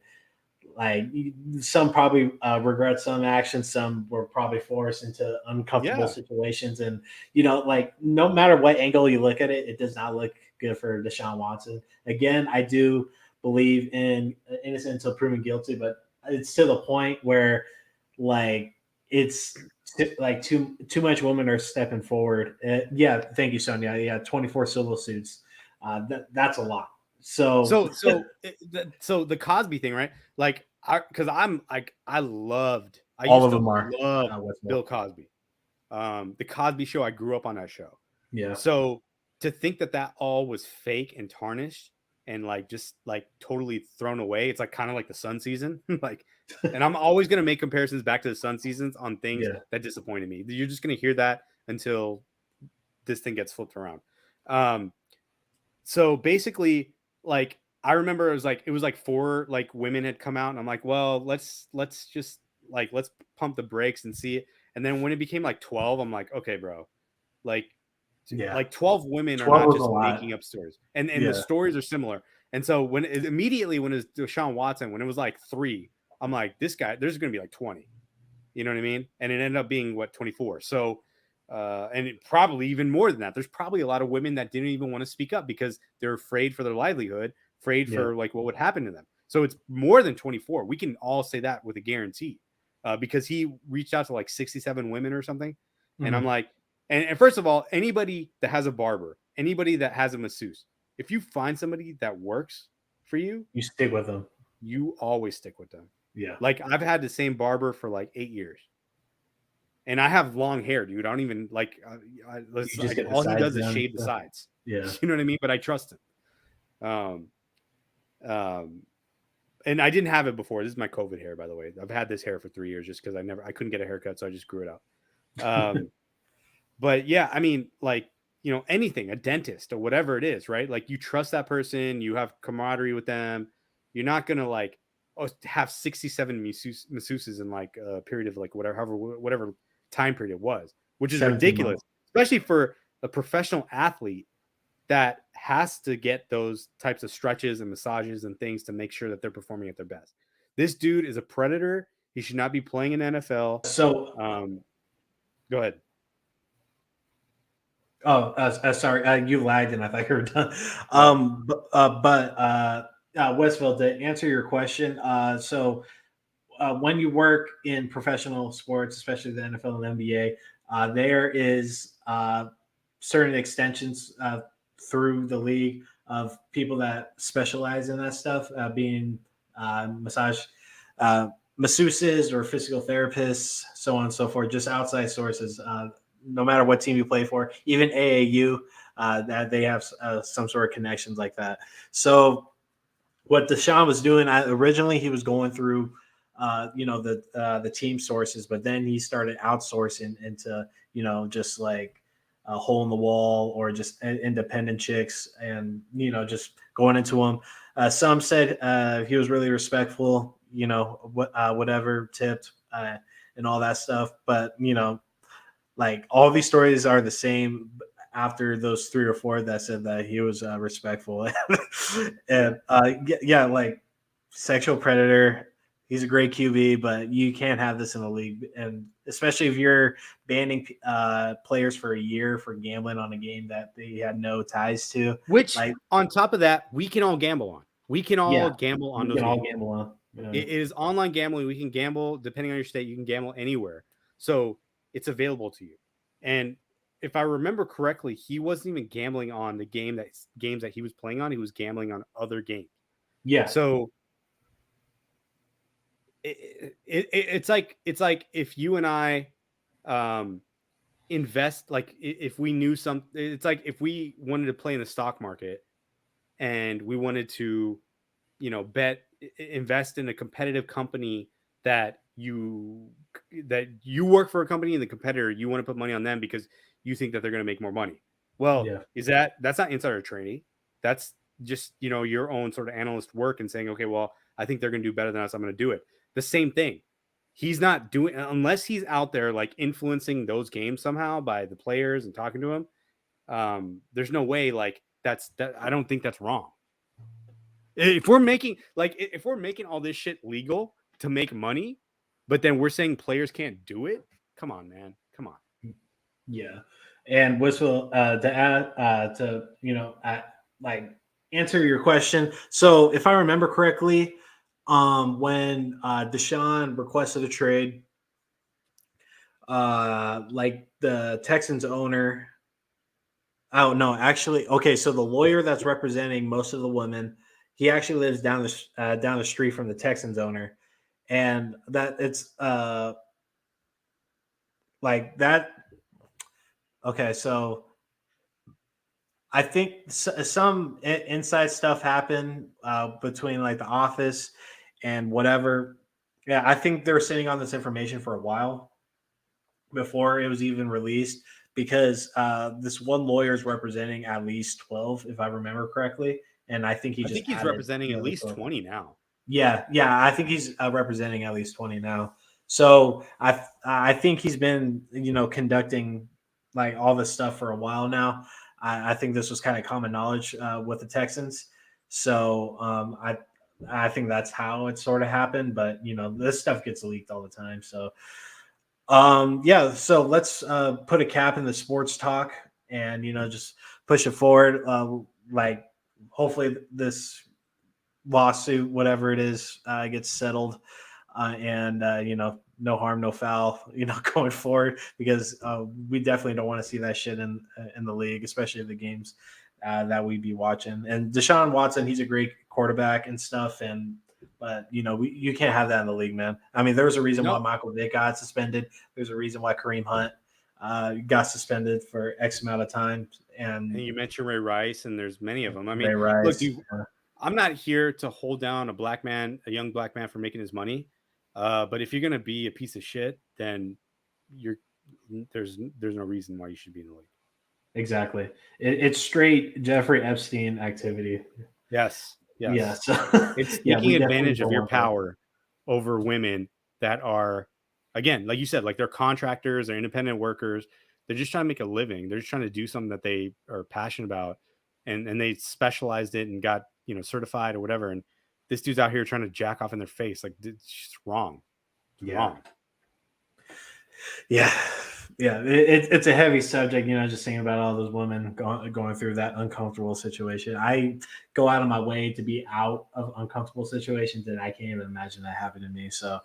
some probably regret some actions, some were probably forced into uncomfortable situations, and no matter what angle you look at it, it does not look good for Deshaun Watson. Again, I do believe in innocent until proven guilty, but it's to the point where it's too much women are stepping forward. Yeah, thank you, Sonia. Yeah, 24 civil suits. That's a lot. So the Cosby thing, right? Because I loved Bill Cosby. The Cosby Show, I grew up on that show. Yeah. So to think that all was fake and tarnished and just totally thrown away, it's kind of like the Sun season. And I'm always gonna make comparisons back to the Sun seasons on things that disappointed me. You're just gonna hear that until this thing gets flipped around. So basically, I remember it was 4 women had come out, and I'm like, well, let's just let's pump the brakes and see it. And then when it became 12, I'm like, okay, bro, 12 women 12 are not just making up stories, and the stories are similar. And so immediately when it was Deshaun Watson, when it was like 3, I'm like, this guy, there's going to be like 20. You know what I mean? And it ended up being 24. So, and probably even more than that. There's probably a lot of women that didn't even want to speak up because they're afraid for their livelihood, afraid for like what would happen to them. So it's more than 24. We can all say that with a guarantee, because he reached out to like 67 women or something. And I'm like, and first of all, anybody that has a barber, anybody that has a masseuse, if you find somebody that works for you, you stick with them. You always stick with them. Yeah. Like I've had the same barber for like 8 years. And I have long hair, dude. I don't even like, all he does is shave the sides. Yeah. You know what I mean? But I trust him. And I didn't have it before. This is my COVID hair, by the way. I've had this hair for 3 years just because I couldn't get a haircut. So I just grew it out. But yeah, I mean, like, you know, anything, a dentist or whatever it is, right? Like you trust that person, you have camaraderie with them. You're not going to like have 67 masseuses in like a period of like whatever time period it was, which is ridiculous, especially for a professional athlete that has to get those types of stretches and massages and things to make sure that they're performing at their best. This dude is a predator. He should not be playing in NFL. So, go ahead. Oh, sorry. You lagged and I thought you were done. Westville, to answer your question, so when you work in professional sports, especially the NFL and NBA, there is certain extensions through the league of people that specialize in that stuff, being masseuses or physical therapists, so on and so forth, just outside sources. No matter what team you play for, even AAU, that they have some sort of connections like that. So what Deshaun was doing, originally he was going through, the team sources, but then he started outsourcing into, just like a hole in the wall or just independent chicks, and just going into them. Some said he was really respectful, whatever, tipped and all that stuff, but like all these stories are the same after those 3 or 4 that said that he was respectful. And like sexual predator. He's a great QB, but you can't have this in the league. And especially if you're banning players for a year for gambling on a game that they had no ties to. Which, on top of that, we can all gamble on. We can all gamble on those games. All gamble on. Yeah. It is online gambling. We can gamble, depending on your state, you can gamble anywhere. So it's available to you. And if I remember correctly, he wasn't even gambling on the games that he was playing on. He was gambling on other games. Yeah. So it's like if you and I invest, like if we knew it's like if we wanted to play in the stock market and we wanted to, invest in a competitive company that you work for a company, and the competitor, you want to put money on them because you think that they're going to make more money. Well, that's not insider trading. That's just, your own sort of analyst work and saying, okay, well, I think they're going to do better than us, I'm going to do it. The same thing. He's not doing, unless he's out there like influencing those games somehow by the players and talking to them. There's no way like that. I don't think that's wrong. If we're making all this shit legal to make money, but then we're saying players can't do it. Come on, man. Come on. Yeah. And Whistle, to add, answer your question. So if I remember correctly, when Deshaun requested a trade, like the Texans owner, oh no, actually, okay. So the lawyer that's representing most of the women, he actually lives down the street from the Texans owner, and that it's like that. Okay, so I think some inside stuff happened between like the office and whatever. Yeah, I think they were sitting on this information for a while before it was even released, because this one lawyer is representing at least 12, if I remember correctly. And I think he's representing at least 20 now. Yeah, I think he's representing at least 20 now. So I think he's been, conducting like all this stuff for a while now. I think this was kind of common knowledge with the Texans. So I think that's how it sort of happened. But this stuff gets leaked all the time. So yeah, so let's put a cap in the sports talk and just push it forward. Like hopefully this lawsuit, whatever it is, gets settled, and no harm, no foul, going forward, because we definitely don't want to see that shit in the league, especially the games that we'd be watching. And Deshaun Watson, he's a great quarterback and stuff, but you can't have that in the league, man. I mean, there's a reason why Michael Vick got suspended. There's a reason why Kareem Hunt got suspended for X amount of time. And you mentioned Ray Rice, and there's many of them. I mean, Ray Rice, look, dude, I'm not here to hold down a young black man for making his money. But if you're gonna be a piece of shit, then there's no reason why you should be in the league. Exactly. It's straight Jeffrey Epstein activity. Yes. Yeah. So, it's taking advantage of your power over women that are, again, like you said, like they're contractors, they're independent workers. They're just trying to make a living. They're just trying to do something that they are passionate about, and they specialized it and got certified or whatever. And this dude's out here trying to jack off in their face. Like, it's just wrong. It's wrong. Yeah. Yeah, it's a heavy subject, just thinking about all those women going through that uncomfortable situation. I go out of my way to be out of uncomfortable situations, and I can't even imagine that happened to me. So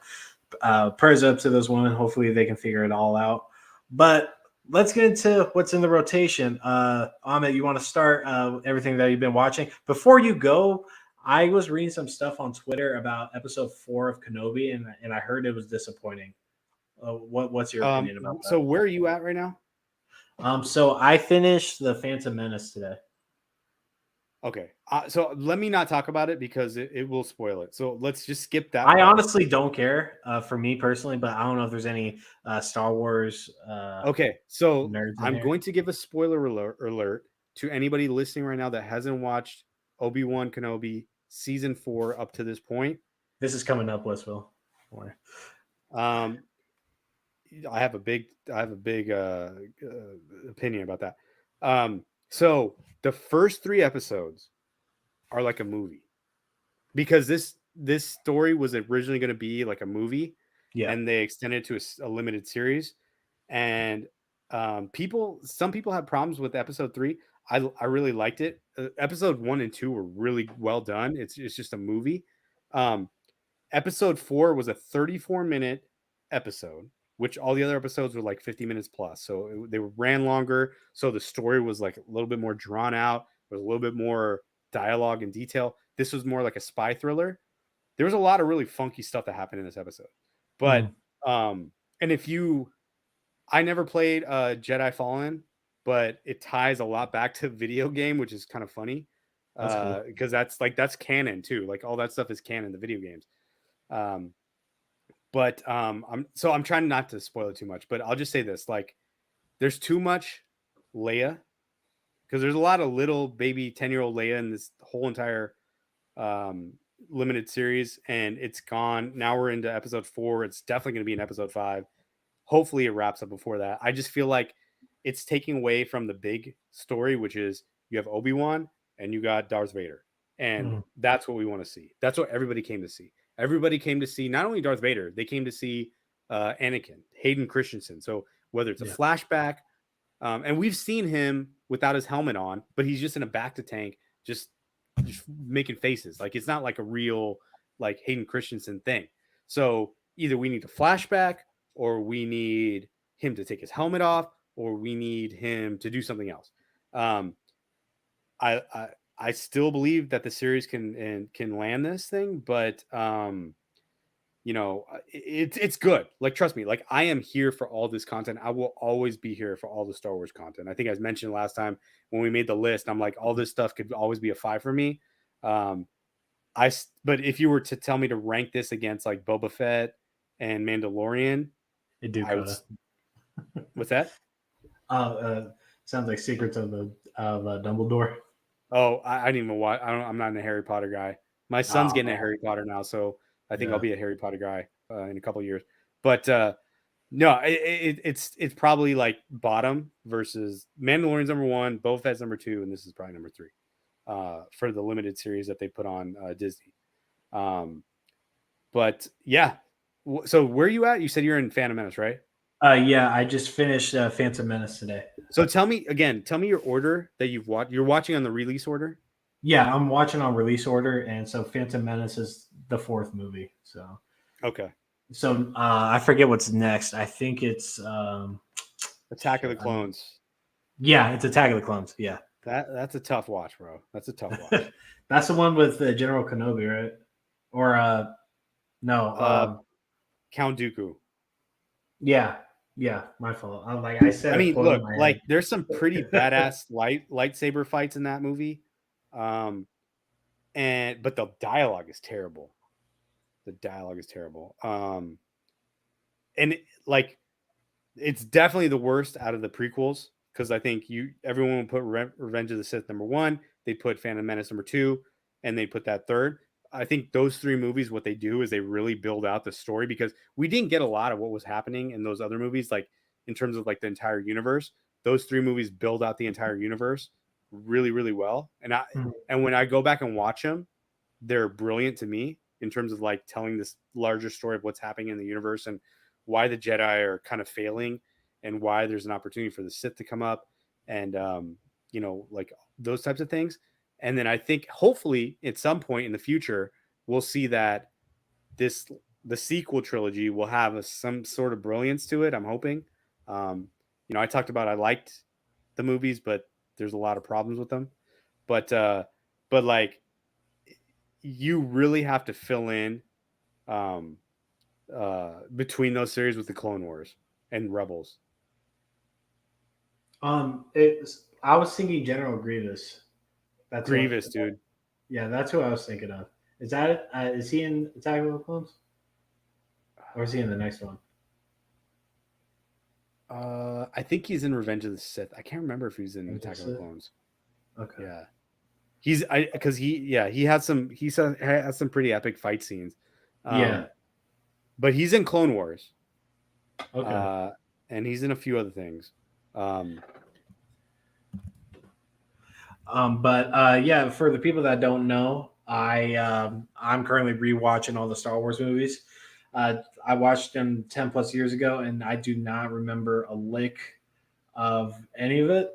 prayers up to those women. Hopefully they can figure it all out. But let's get into what's in the rotation. Ahmed, you want to start everything that you've been watching? Before you go, I was reading some stuff on Twitter about episode 4 of Kenobi, and I heard it was disappointing. What's your opinion about that? So where are you at right now? So I finished the Phantom Menace today. Okay. So let me not talk about it because it will spoil it. So let's just skip that. I honestly don't care for me personally, but I don't know if there's any Star Wars. Okay. So I'm going to give a spoiler alert to anybody listening right now that hasn't watched Obi-Wan Kenobi season 4 up to this point. This is coming up, Westville. I have a big opinion about that. So the first 3 episodes are like a movie, because this story was originally going to be like a movie, and they extended it to a limited series. And some people have problems with episode 3. I really liked it. Episode 1 and 2 were really well done. It's just a movie. Episode 4 was a 34-minute episode, which all the other episodes were like 50 minutes plus. So they ran longer. So the story was like a little bit more drawn out. There was a little bit more dialogue and detail. This was more like a spy thriller. There was a lot of really funky stuff that happened in this episode. But, and I never played Jedi Fallen, but it ties a lot back to video game, which is kind of funny. Because that's canon too. Like all that stuff is canon, the video games. But I'm trying not to spoil it too much, but I'll just say this: like, there's too much Leia, because there's a lot of little baby 10-year-old Leia in this whole entire limited series, and it's gone. Now we're into episode 4. It's definitely going to be in episode 5. Hopefully, it wraps up before that. I just feel like it's taking away from the big story, which is you have Obi-Wan and you got Darth Vader, and that's what we want to see. That's what everybody came to see. Everybody came to see not only Darth Vader, they came to see Anakin, Hayden Christensen. So whether it's a flashback, and we've seen him without his helmet on, but he's just in a Bacta tank, just making faces. Like, it's not like a real like Hayden Christensen thing. So either we need a flashback, or we need him to take his helmet off, or we need him to do something else. I still believe that the series can land this thing, but it's good. Like, trust me, like, I am here for all this content. I will always be here for all the Star Wars content. I think I mentioned last time when we made the list, I'm like, all this stuff could always be a 5 for me. But if you were to tell me to rank this against like Boba Fett and Mandalorian, what's that? Sounds like Secrets of Dumbledore. Oh, I didn't even watch. I'm not a Harry Potter guy. My son's getting a Harry Potter now, so I think I'll be a Harry Potter guy in a couple of years. But no, it's probably like bottom versus Mandalorian's number 1, Boba Fett's number 2, and this is probably number 3. for the limited series that they put on Disney. But yeah, so where are you at? You said you're in Phantom Menace, right? Yeah, I just finished Phantom Menace today. So tell me your order that you've watched. You're watching on the release order? Yeah, I'm watching on release order, and so Phantom Menace is the 4th movie. So okay. So I forget what's next. I think it's Attack of the Clones. Yeah, it's Attack of the Clones. Yeah, that's a tough watch, bro. That's a tough watch. That's the one with General Kenobi, right? Or no, Count Dooku. Yeah, my fault. Like I said, I mean, look, like there's some pretty badass lightsaber fights in that movie, but the dialogue is terrible. And it's definitely the worst out of the prequels because I think everyone would put Revenge of the Sith number 1, they put Phantom Menace number 2, and they put that third. I think those 3 movies, what they do is they really build out the story because we didn't get a lot of what was happening in those other movies, like in terms of like the entire universe. Those 3 movies build out the entire universe really, really well. And when I go back and watch them, they're brilliant to me in terms of like telling this larger story of what's happening in the universe and why the Jedi are kind of failing and why there's an opportunity for the Sith to come up and, like those types of things. And then I think hopefully at some point in the future, we'll see that the sequel trilogy will have some sort of brilliance to it. I'm hoping. I talked about I liked the movies, but there's a lot of problems with them. But like you really have to fill in between those series with the Clone Wars and Rebels. I was thinking General Grievous. That's Grievous, dude. Yeah, that's who I was thinking of. Is he in Attack of the Clones? Or is he in the next one? I think he's in Revenge of the Sith. I can't remember if he's in Attack of the Clones. Okay. Yeah. He has some pretty epic fight scenes. But he's in Clone Wars. Okay. And he's in a few other things. For the people that don't know, I'm currently rewatching all the Star Wars movies. I watched them 10 plus years ago, and I do not remember a lick of any of it.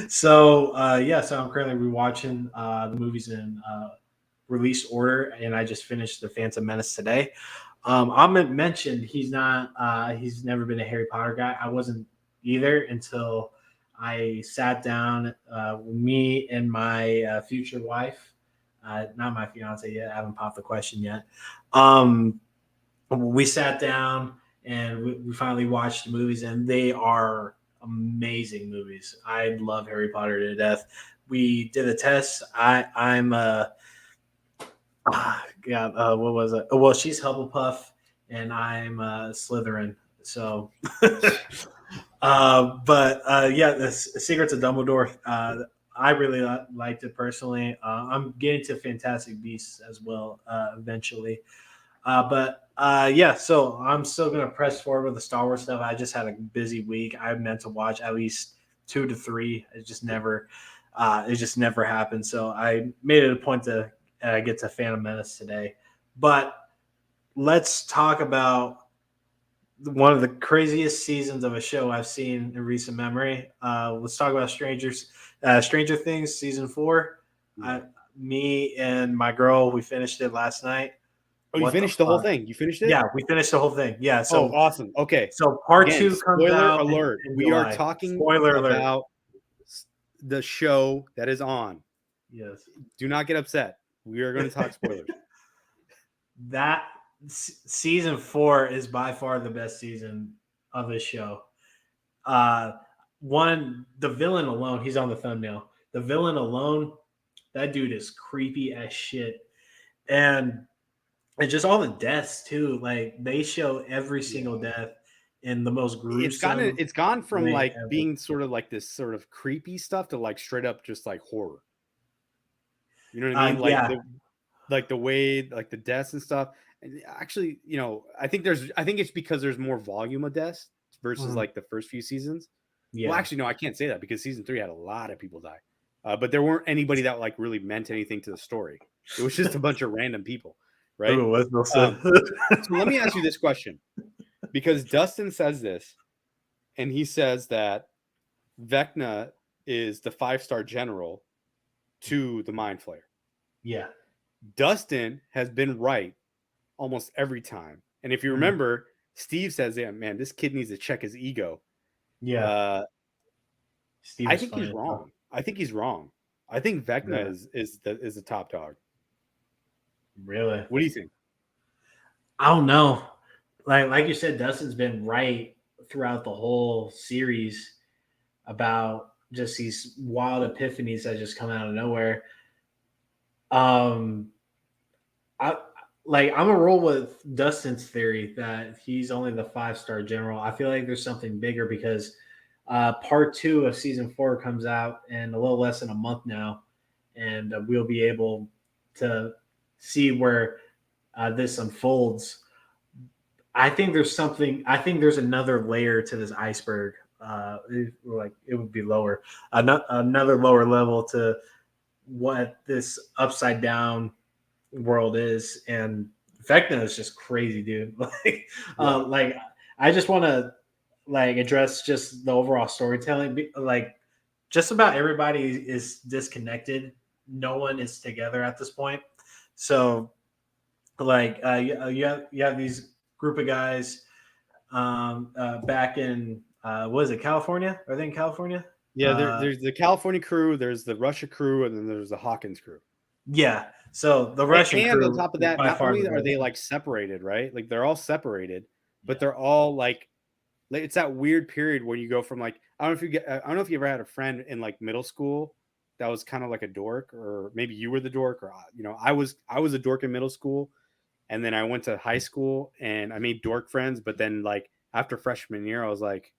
So I'm currently rewatching the movies in release order, and I just finished The Phantom Menace today. Amit mentioned he's never been a Harry Potter guy. I wasn't either until I sat down with me and my future wife, not my fiance yet. I haven't popped the question yet. We sat down and we finally watched the movies, and they are amazing movies. I love Harry Potter to death. We did a test. I'm what was it? Well, she's Hufflepuff and I'm Slytherin. So, the Secrets of Dumbledore. I really liked it personally. I'm getting to Fantastic Beasts as well eventually. So I'm still going to press forward with the Star Wars stuff. I just had a busy week. I meant to watch at least 2 to 3. It just never happened. So I made it a point to get to Phantom Menace today. But let's talk about one of the craziest seasons of a show I've seen in recent memory. Let's talk about Stranger Things season 4. Me and my girl, we finished it last night. Oh, you finished the whole thing? You finished it? Yeah, we finished the whole thing. Yeah. So awesome. Okay. So part 2 comes out. Spoiler alert. We are talking about the show that is on. Yes. Do not get upset. We are going to talk spoilers. That season 4 is by far the best season of the show. The villain alone, he's on the thumbnail. The villain alone, that dude is creepy as shit. And just all the deaths too. Like they show every single death in the most gruesome. It's gone from like ever. Being sort of like this sort of creepy stuff to like straight up just like horror. You know what I mean? Like the way like the deaths and stuff. And actually, I think it's because there's more volume of deaths versus like the first few seasons. Yeah. Well, actually, no, I can't say that because season 3 had a lot of people die. but there weren't anybody that like really meant anything to the story. It was just a bunch of random people, right? Ooh, So let me ask you this question, because Dustin says this, and he says that Vecna is the 5-star general to the Mind Flayer. Yeah. Dustin has been right almost every time. And if you remember, Steve says, yeah, man, this kid needs to check his ego. Yeah. I think he's wrong. I think he's wrong. I think Vecna is the top dog. Really? What do you think? I don't know. Like you said, Dustin's been right throughout the whole series about just these wild epiphanies that just come out of nowhere. I'm a roll with Dustin's theory that he's only the 5-star general. I feel like there's something bigger because part 2 of season 4 comes out in a little less than a month now, and we'll be able to see where this unfolds. I think there's something. I think there's another layer to this iceberg. It would be lower, another lower level to what this upside down world is, and Vecna is just crazy, dude. I just want to address just the overall storytelling. Just about everybody is disconnected. No one is together at this point. So you have these group of guys back in what is it, California? Are they in California? Yeah, there's the California crew, there's the Russia crew, and then there's the Hawkins crew. Yeah. So the Russian crew, on top of that, not only are they like separated, right? Like they're all separated, but they're all like it's that weird period where you go from like I don't know if you ever had a friend in like middle school that was kind of like a dork, or maybe you were the dork, or I was a dork in middle school, and then I went to high school and I made dork friends, but then like after freshman year I was like,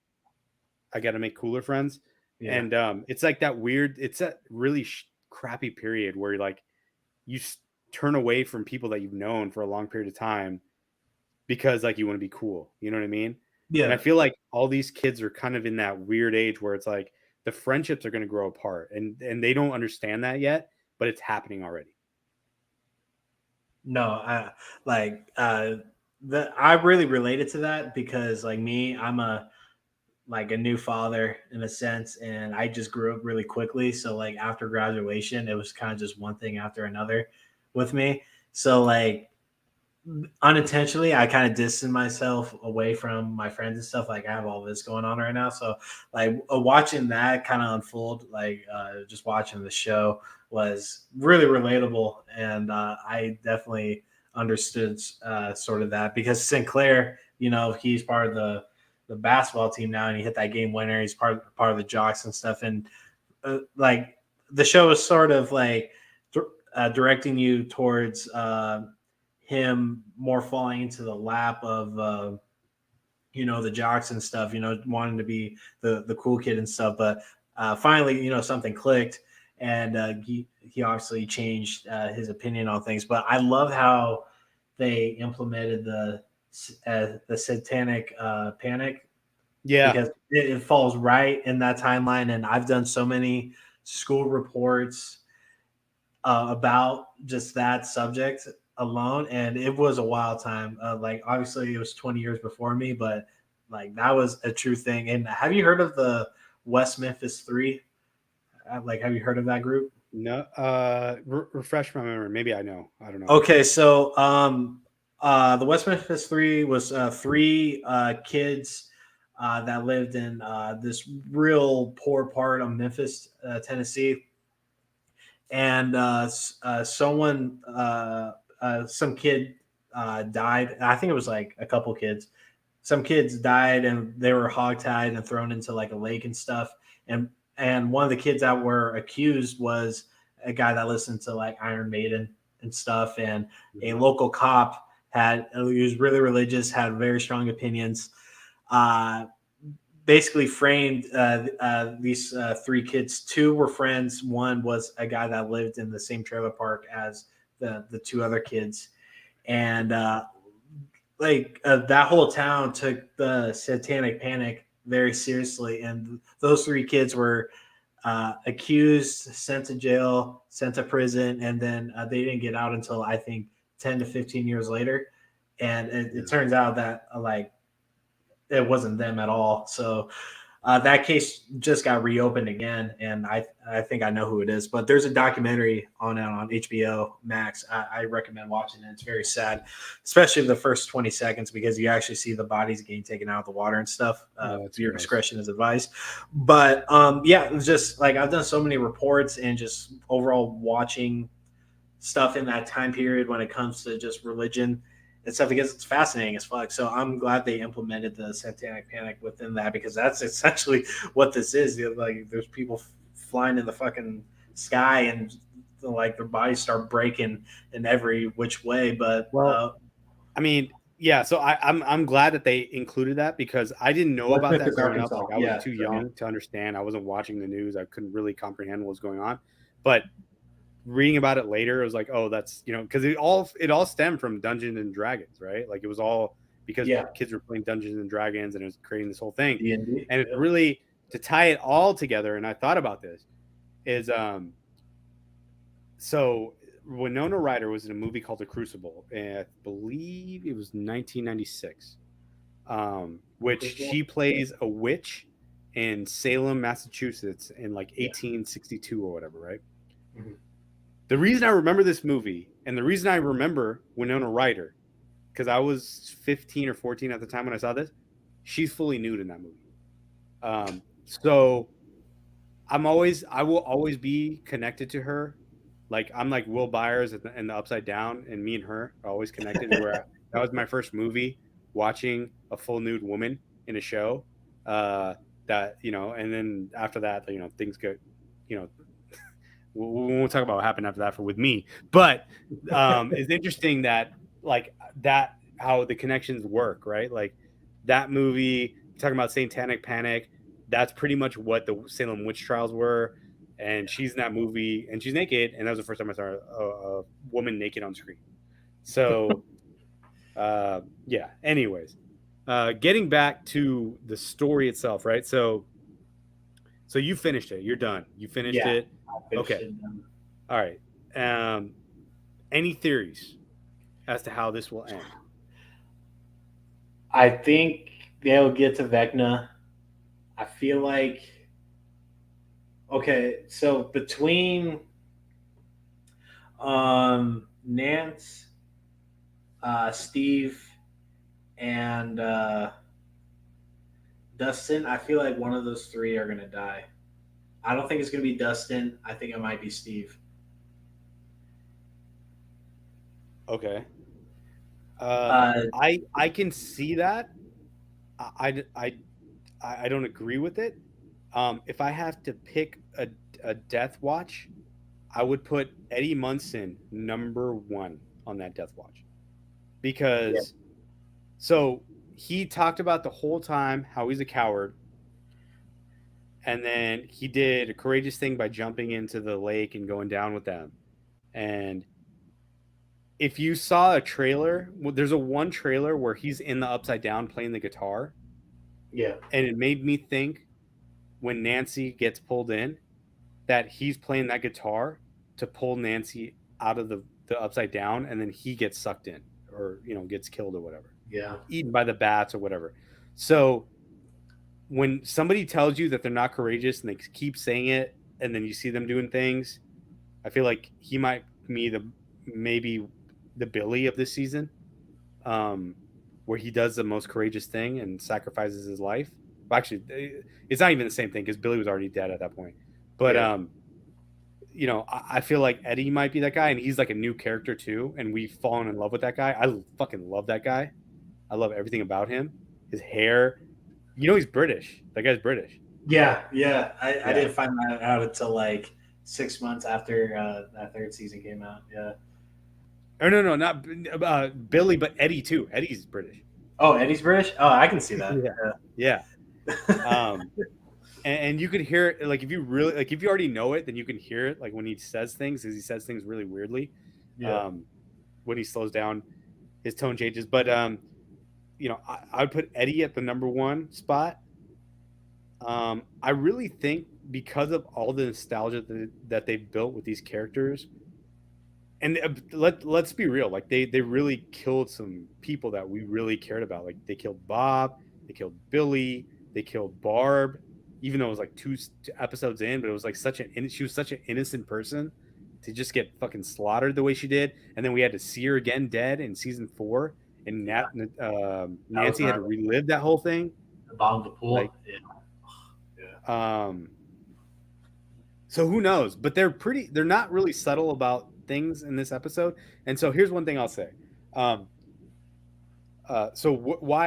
I got to make cooler friends. Yeah. And it's like that weird, it's that really crappy period where like you turn away from people that you've known for a long period of time because like you want to be cool. You know what I mean? Yeah. And I feel like all these kids are kind of in that weird age where it's like the friendships are going to grow apart, and they don't understand that yet, but it's happening already. No, I really related to that because like me, I'm a new father in a sense, and I just grew up really quickly. So like after graduation, it was kind of just one thing after another with me. So like unintentionally, I kind of distanced myself away from my friends and stuff. Like I have all this going on right now. So like watching that kind of unfold, just watching the show was really relatable. And I definitely understood sort of that because Sinclair, he's part of the basketball team now, and he hit that game winner. He's part of the Jocks and stuff. And the show is sort of directing you towards him more falling into the lap of the Jocks and stuff, wanting to be the cool kid and stuff. But finally, something clicked, and he obviously changed his opinion on things. But I love how they implemented the satanic panic. Yeah, because it falls right in that timeline. And I've done so many school reports about just that subject alone, and it was a wild time. Obviously it was 20 years before me, but that was a true thing. And have you heard of the West Memphis 3? Have you heard of that group? No. Refresh my memory. Maybe I know. I don't know. Okay, so the West Memphis 3 was 3 kids that lived in this real poor part of Memphis, Tennessee. And some kid died. I think it was like a couple kids. Some kids died, and they were hogtied and thrown into like a lake and stuff. And one of the kids that were accused was a guy that listened to like Iron Maiden and stuff. And a local cop he was really religious, had very strong opinions. Basically framed these 3 kids. 2 were friends. 1 was a guy that lived in the same trailer park as the 2 other kids. And that whole town took the satanic panic very seriously. And those 3 kids were accused, sent to jail, sent to prison, and then they didn't get out until I think 10 to 15 years later. And it turns out that like it wasn't them at all. So that case just got reopened again, and I think I know who it is. But there's a documentary on it on HBO Max. I recommend watching it. It's very sad, especially the first 20 seconds because you actually see the bodies getting taken out of the water and stuff. Your discretion is advised. But yeah, it was just like I've done so many reports and just overall watching stuff in that time period when it comes to just religion and stuff because it's fascinating as fuck. So I'm glad they implemented the satanic panic within that because that's essentially what this is. Like there's people flying in the fucking sky and like their bodies start breaking in every which way. But I mean, yeah. So I'm glad that they included that because I didn't know about that growing up. Like I was too young to understand. I wasn't watching the news. I couldn't really comprehend what was going on. But reading about it later, it was like, oh, that's because it all stemmed from Dungeons and Dragons, right? Like it was all because kids were playing Dungeons and Dragons and it was creating this whole thing. D&D. And it's really to tie it all together. And I thought about this is so Winona Ryder was in a movie called The Crucible, and I believe it was 1996, which she plays a witch in Salem, Massachusetts, in like 1862 or whatever, right? Mm-hmm. The reason I remember this movie and the reason I remember Winona Ryder, because I was 15 or 14 at the time when I saw this, she's fully nude in that movie. So I will always be connected to her. Like I'm like Will Byers in the Upside Down, and me and her are always connected. Where that was my first movie, watching a full nude woman in a show. And then after that, things get, we won't talk about what happened after that with me, but it's interesting that how the connections work, right? Like that movie, talking about Satanic Panic, that's pretty much what the Salem witch trials were. And she's in that movie and she's naked. And that was the first time I saw a woman naked on screen. So, yeah, anyways, getting back to the story itself, right? So you finished it. You're done. You finished it. Okay. All right. Any theories as to how this will end? I think they'll get to Vecna. I feel like so between Nance, Steve, and Dustin, I feel like one of those three are gonna die. I don't think it's gonna be Dustin. I think it might be Steve. Okay. I can see that. I don't agree with it. If I have to pick a death watch, I would put Eddie Munson number 1 on that death watch because so he talked about the whole time how he's a coward. And then he did a courageous thing by jumping into the lake and going down with them. And if you saw a trailer, there's one trailer where he's in the Upside Down playing the guitar. Yeah. And it made me think when Nancy gets pulled in that he's playing that guitar to pull Nancy out of the Upside Down, and then he gets sucked in or, gets killed or whatever. Yeah. Eaten by the bats or whatever. So when somebody tells you that they're not courageous and they keep saying it, and then you see them doing things, I feel like he might be maybe the Billy of this season, where he does the most courageous thing and sacrifices his life. Well, actually, it's not even the same thing because Billy was already dead at that point. But, I feel like Eddie might be that guy, and he's like a new character too, and we've fallen in love with that guy. I fucking love that guy. I love everything about him. His hair. He's British. That guy's British. Yeah. I didn't find that out until like 6 months after that third season came out. Yeah. Or no, not Billy, but Eddie too. Eddie's British. Oh, Eddie's British? Oh, I can see that. Yeah. And you could hear it, like if you already know it, then you can hear it like when he says things, because he says things really weirdly. Yeah. When he slows down, his tone changes. But I would put Eddie at the number 1 spot. I really think because of all the nostalgia that they've built with these characters, and let's be real, like they really killed some people that we really cared about. Like they killed Bob, they killed Billy, they killed Barb, even though it was like two episodes in, but it was like she was such an innocent person to just get fucking slaughtered the way she did, and then we had to see her again dead in season 4, and Nancy had to relive that whole thing. The bottom of the pool. Like, so who knows? But they're not really subtle about things in this episode. And so here's one thing I'll say. Why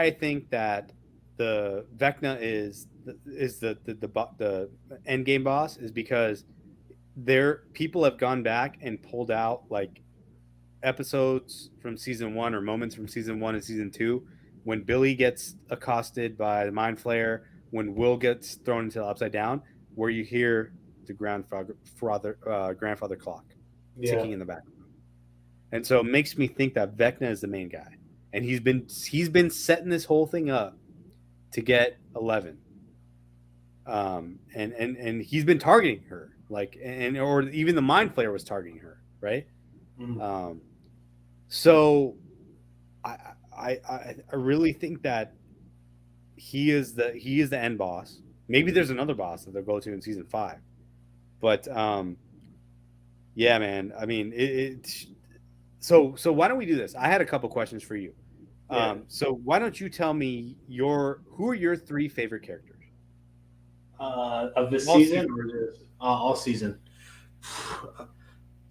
I think that the Vecna is the end game boss is because people have gone back and pulled out like episodes from season 1 or moments from season 1 and season 2 when Billy gets accosted by the Mind Flayer, when Will gets thrown into the Upside Down, where you hear the grandfather clock ticking in the background. And so it makes me think that Vecna is the main guy, and he's been setting this whole thing up to get 11. And he's been targeting her, like, or even the Mind Flayer was targeting her, right? Mm-hmm. So I really think that he is the end boss. Maybe there's another boss that they'll go to in season 5, but yeah, man. I mean, so why don't we do this? I had a couple questions for you. Yeah. So why don't you tell me who are your 3 favorite characters of this season or just all season?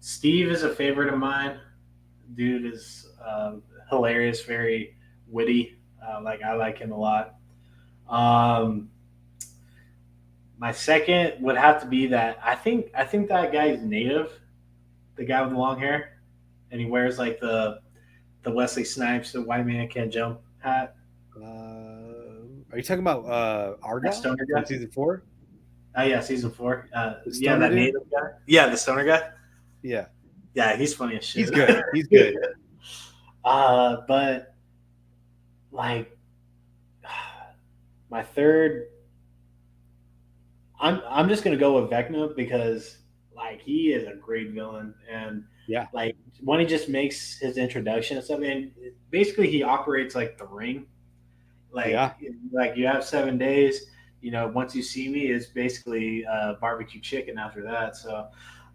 Steve is a favorite of mine. Dude is hilarious, very witty. I like him a lot. My second would have to be that I think that guy's native, the guy with the long hair, and he wears like the Wesley Snipes, the white man can't jump hat. Are you talking about Argyle from season 4? Yeah, season 4. Yeah, that native guy. Yeah, the stoner guy. Yeah. Yeah, he's funny as shit. He's good. He's good. But like my third, I'm just gonna go with Vecna because like he is a great villain, and yeah, like when he just makes his introduction and stuff, and basically he operates like the Ring. Like you have 7 days. You know, once you see me, is basically barbecue chicken after that. So,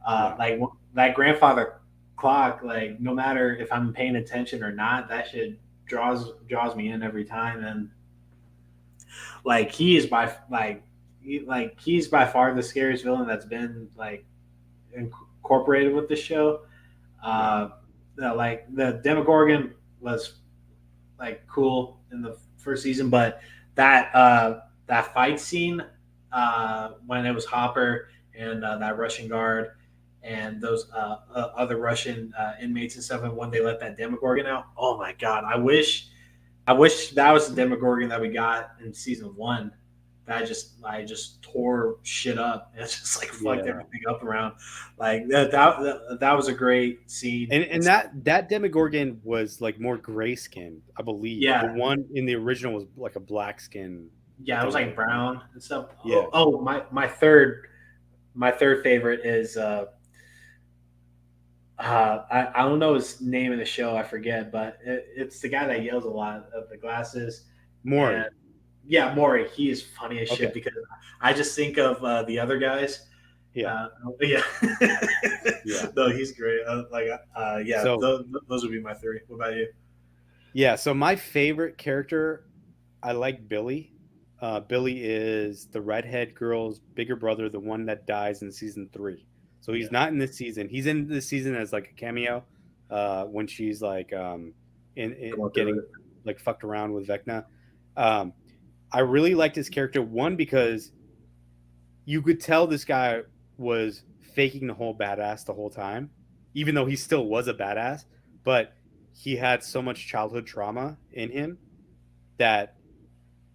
like that grandfather clock, like no matter if I'm paying attention or not, that shit draws me in every time. And like he's by far the scariest villain that's been like incorporated with the show. Like the Demogorgon was like cool in the first season, but that fight scene when it was Hopper and that Russian guard and those other Russian inmates and stuff, and when they let that Demogorgon out, oh my god! I wish that was the Demogorgon that we got in season 1. That I just tore shit up. It's just like fucked everything up around. Like that was a great scene. And that Demogorgon was like more gray skinned, I believe. Yeah. The one in the original was like a black skin. Yeah, it was like brown and stuff. Yeah. Oh, my third favorite is I don't know his name in the show, I forget, but it's the guy that yells a lot of the glasses. Maury. Yeah, Maury. He is funny as shit because I just think of the other guys. Yeah. Yeah. Yeah. No, he's great. Yeah. So, those would be my 3. What about you? Yeah. So my favorite character, I like Billy. Billy is the redhead girl's bigger brother, the one that dies in season 3. So he's not in this season. He's in this season as like a cameo when she's like in getting like fucked around with Vecna. I really liked his character, one, because you could tell this guy was faking the whole badass the whole time, even though he still was a badass, but he had so much childhood trauma in him that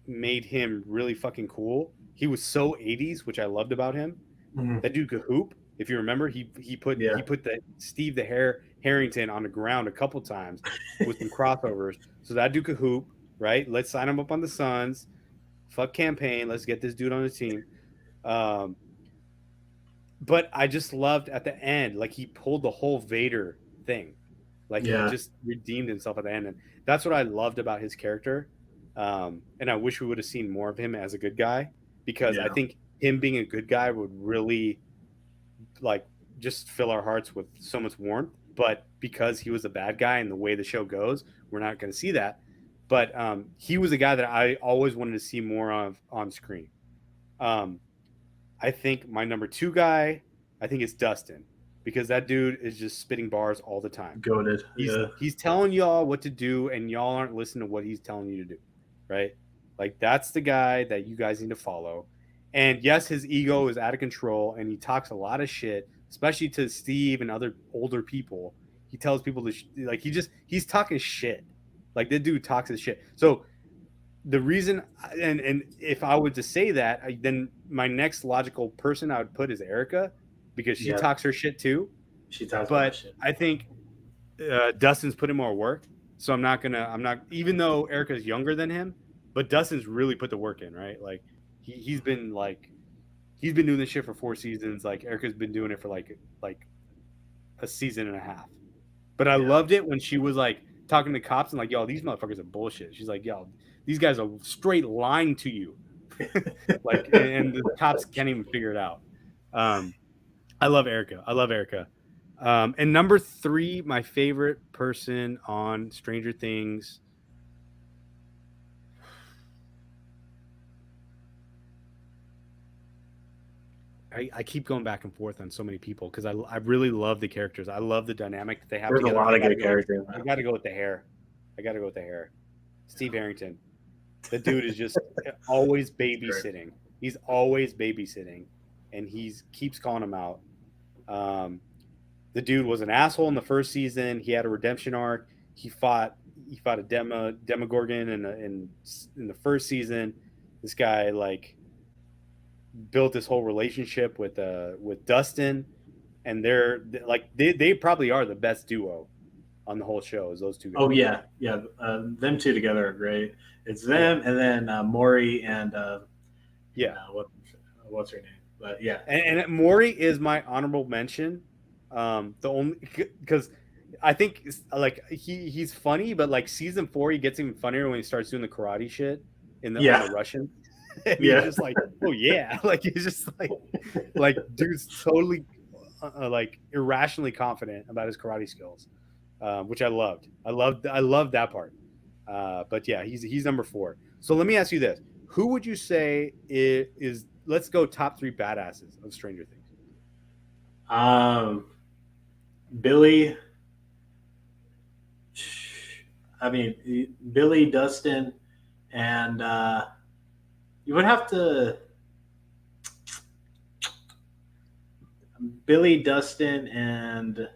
made him really fucking cool. He was so 80s, which I loved about him. Mm-hmm. That dude could hoop. If you remember, he put the Steve the Harrington on the ground a couple times with some crossovers. So that dude could hoop, right? Let's sign him up on the Suns. Fuck campaign. Let's get this dude on the team. but I just loved at the end, like he pulled the whole Vader thing, like he Yeah. just redeemed himself at the end, and that's what I loved about his character. And I wish we would have seen more of him as a good guy, because I Yeah. think him being a good guy would really like just fill our hearts with so much warmth. But because he was a bad guy and the way the show goes, we're not going to see that. But he was a guy that I always wanted to see more of on screen. Um, I think my number 2 guy, I think it's Dustin, because that dude is just spitting bars all the time. Goated. He's Yeah. he's telling y'all what to do, and y'all aren't listening to what he's telling you to do, right? Like that's the guy that you guys need to follow. And yes, his ego is out of control, and he talks a lot of shit, especially to Steve and other older people. He tells people to like he's talking shit. Like the dude talks his shit. So the reason, and if I were to say that, then my next logical person I would put is Erica, because she Yeah. talks her shit too. She talks But about shit. I think Dustin's put in more work, so I'm not, even though Erica's younger than him, but Dustin's really put the work in, right? Like he's been doing this shit for 4 seasons. Like Erica's been doing it for like a season and a half. But I loved it when she was like talking to cops and like, yo, these motherfuckers are bullshit. She's like, yo, these guys are straight lying to you. Like, and the cops can't even figure it out. I love Erica. And number 3, my favorite person on Stranger Things. I keep going back and forth on so many people because I really love the characters. I love the dynamic that they have. There's together. a lot of good characters. I got to go with the hair. Steve Harrington. The dude is just always babysitting. He's always babysitting, and keeps calling him out. The dude was an asshole in the first season. He had a redemption arc. He fought a Demogorgon in the first season. This guy like built this whole relationship with Dustin, and they probably are the best duo on the whole show. Is those two guys? Oh yeah. Them two together are great. It's them and then Maury and what's her name? But yeah, and Maury is my honorable mention. The only because I think like he's funny, but like season 4 he gets even funnier when he starts doing the karate shit on the Russian. And he's just like, oh yeah, like he's just like dude's totally like irrationally confident about his karate skills, which I loved. I loved that part. But yeah, he's number 4. So let me ask you this: who would you say is let's go top 3 badasses of Stranger Things? Billy. I mean, Billy, Dustin, and you would have to Billy, Dustin, and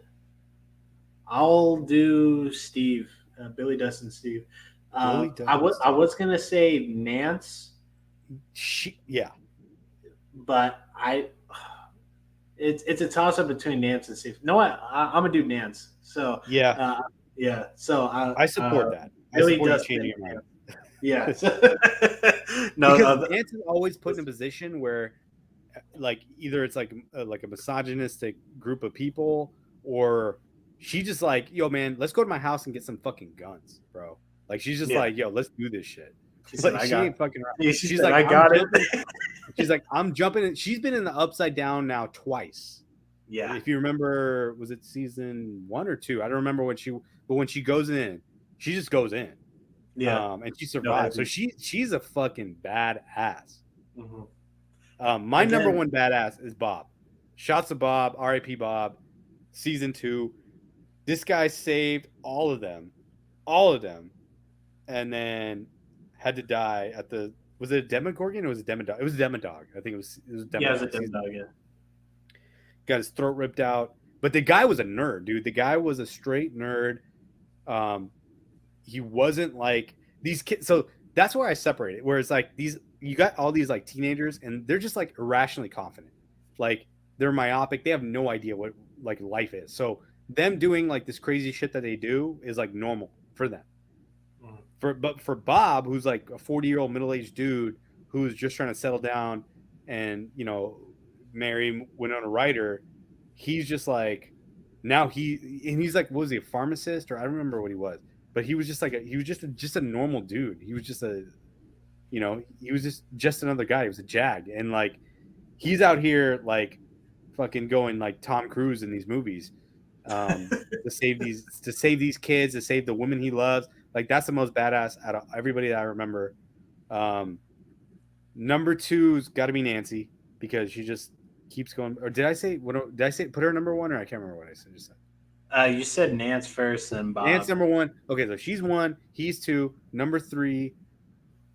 I'll do Steve. Billy, Dustin, Steve. I was gonna say Nance. But it's a toss up between Nance and Steve. No, I'm gonna do Nance. So So I support that. Billy, I support Dustin, changing your mind. Yeah. No, because Nance is always put in a position where, like, either it's like a misogynistic group of people, or she just like, yo, man, let's go to my house and get some fucking guns, bro. Like, she's just like, yo, let's do this shit. She ain't fucking around. She's like, I got it. She's like, I'm jumping. She's been in the Upside Down now twice. Yeah. If you remember, was it season 1 or 2? I don't remember when she goes in, she just goes in. Yeah. And she survives. So she's a fucking badass. Mm-hmm. My number 1 badass is Bob. Shots of Bob, R.I.P. Bob, season 2. This guy saved all of them, and then had to die at the. Was it a Demogorgon or was it a Demodog? It was a Demodog. I think it was a Demodog. Yeah, it was a Demodog, yeah. Got his throat ripped out. But the guy was a nerd, dude. The guy was a straight nerd. He wasn't like these kids. So that's where I separate it. Where it's like you got all these like teenagers and they're just like irrationally confident. Like they're myopic. They have no idea what like life is. So them doing like this crazy shit that they do is like normal for them. But for Bob, who's like a 40-year-old middle-aged dude who's just trying to settle down and, marry Winona Ryder, he's just like, now he's like, what was he, a pharmacist, or I don't remember what he was, but he was just like he was just a normal dude. He was just he was just another guy. He was a jag, and like he's out here like fucking going like Tom Cruise in these movies, to save these kids, to save the women he loves. Like that's the most badass out of everybody that I remember. Number 2's got to be Nancy, because she just keeps going. Or did I say put her number 1, or I can't remember what I said. Just said. You said Nance first, and Bob. Nance number 1. Okay, so she's 1, he's 2. Number 3.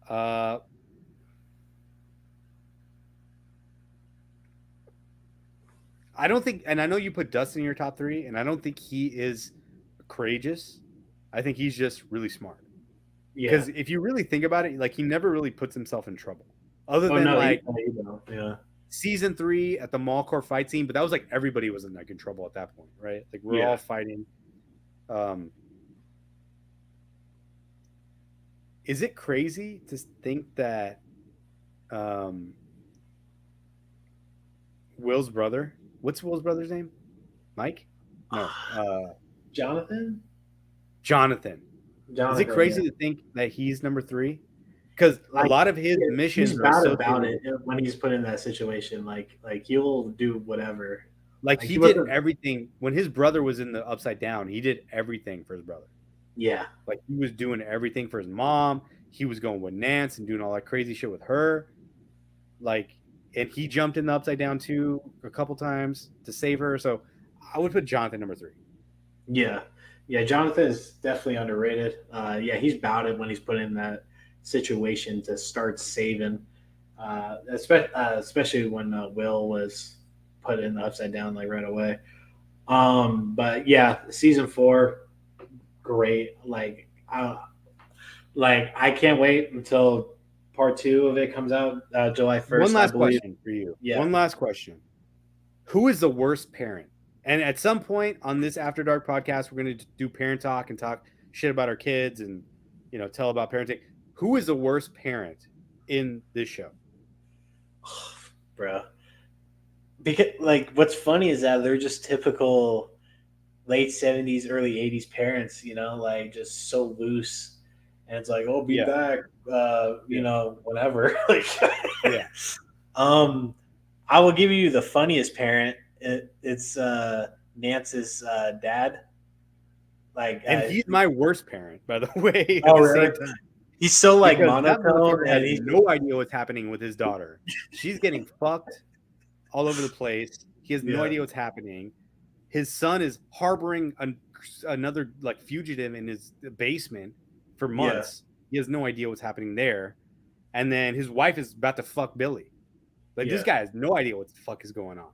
I don't think, and I know you put Dustin in your top 3, and I don't think he is courageous. I think he's just really smart. Yeah. Because if you really think about it, like he never really puts himself in trouble, other than season 3 at the mall court fight scene. But that was like everybody was in like in trouble at that point, right? Like we're all fighting. Is it crazy to think that Will's brother? What's Will's brother's name? Mike? No. Jonathan. Is it crazy to think that he's number 3? Because a lot of his missions he's bad about it when he's put in that situation. Like he'll do whatever. Like he did everything when his brother was in the Upside Down. He did everything for his brother. Yeah, like he was doing everything for his mom. He was going with Nance and doing all that crazy shit with her. Like, and he jumped in the Upside Down too a couple times to save her. So I would put Jonathan number 3. Yeah, Jonathan is definitely underrated. He's about it when he's put in that situation to start saving, especially when Will was put in the Upside Down like right away. But yeah, season 4, great. Like I can't wait until part 2 of it comes out July 1st. One last question for you. Yeah. One last question. Who is the worst parent? And at some point on this After Dark podcast, we're going to do parent talk and talk shit about our kids and, tell about parenting. Who is the worst parent in this show? Bro. Because, like, what's funny is that they're just typical late 70s, early 80s parents, like just so loose. And it's like, oh, be back, whatever. Yeah. I will give you the funniest parent. It's Nance's dad. And he's my worst parent, by the way. Oh, really? He's so monotone, and he's no idea what's happening with his daughter. She's getting fucked all over the place. He has no idea what's happening. His son is harboring another fugitive in his basement for months. He has no idea what's happening there. And then his wife is about to fuck Billy. This guy has no idea what the fuck is going on.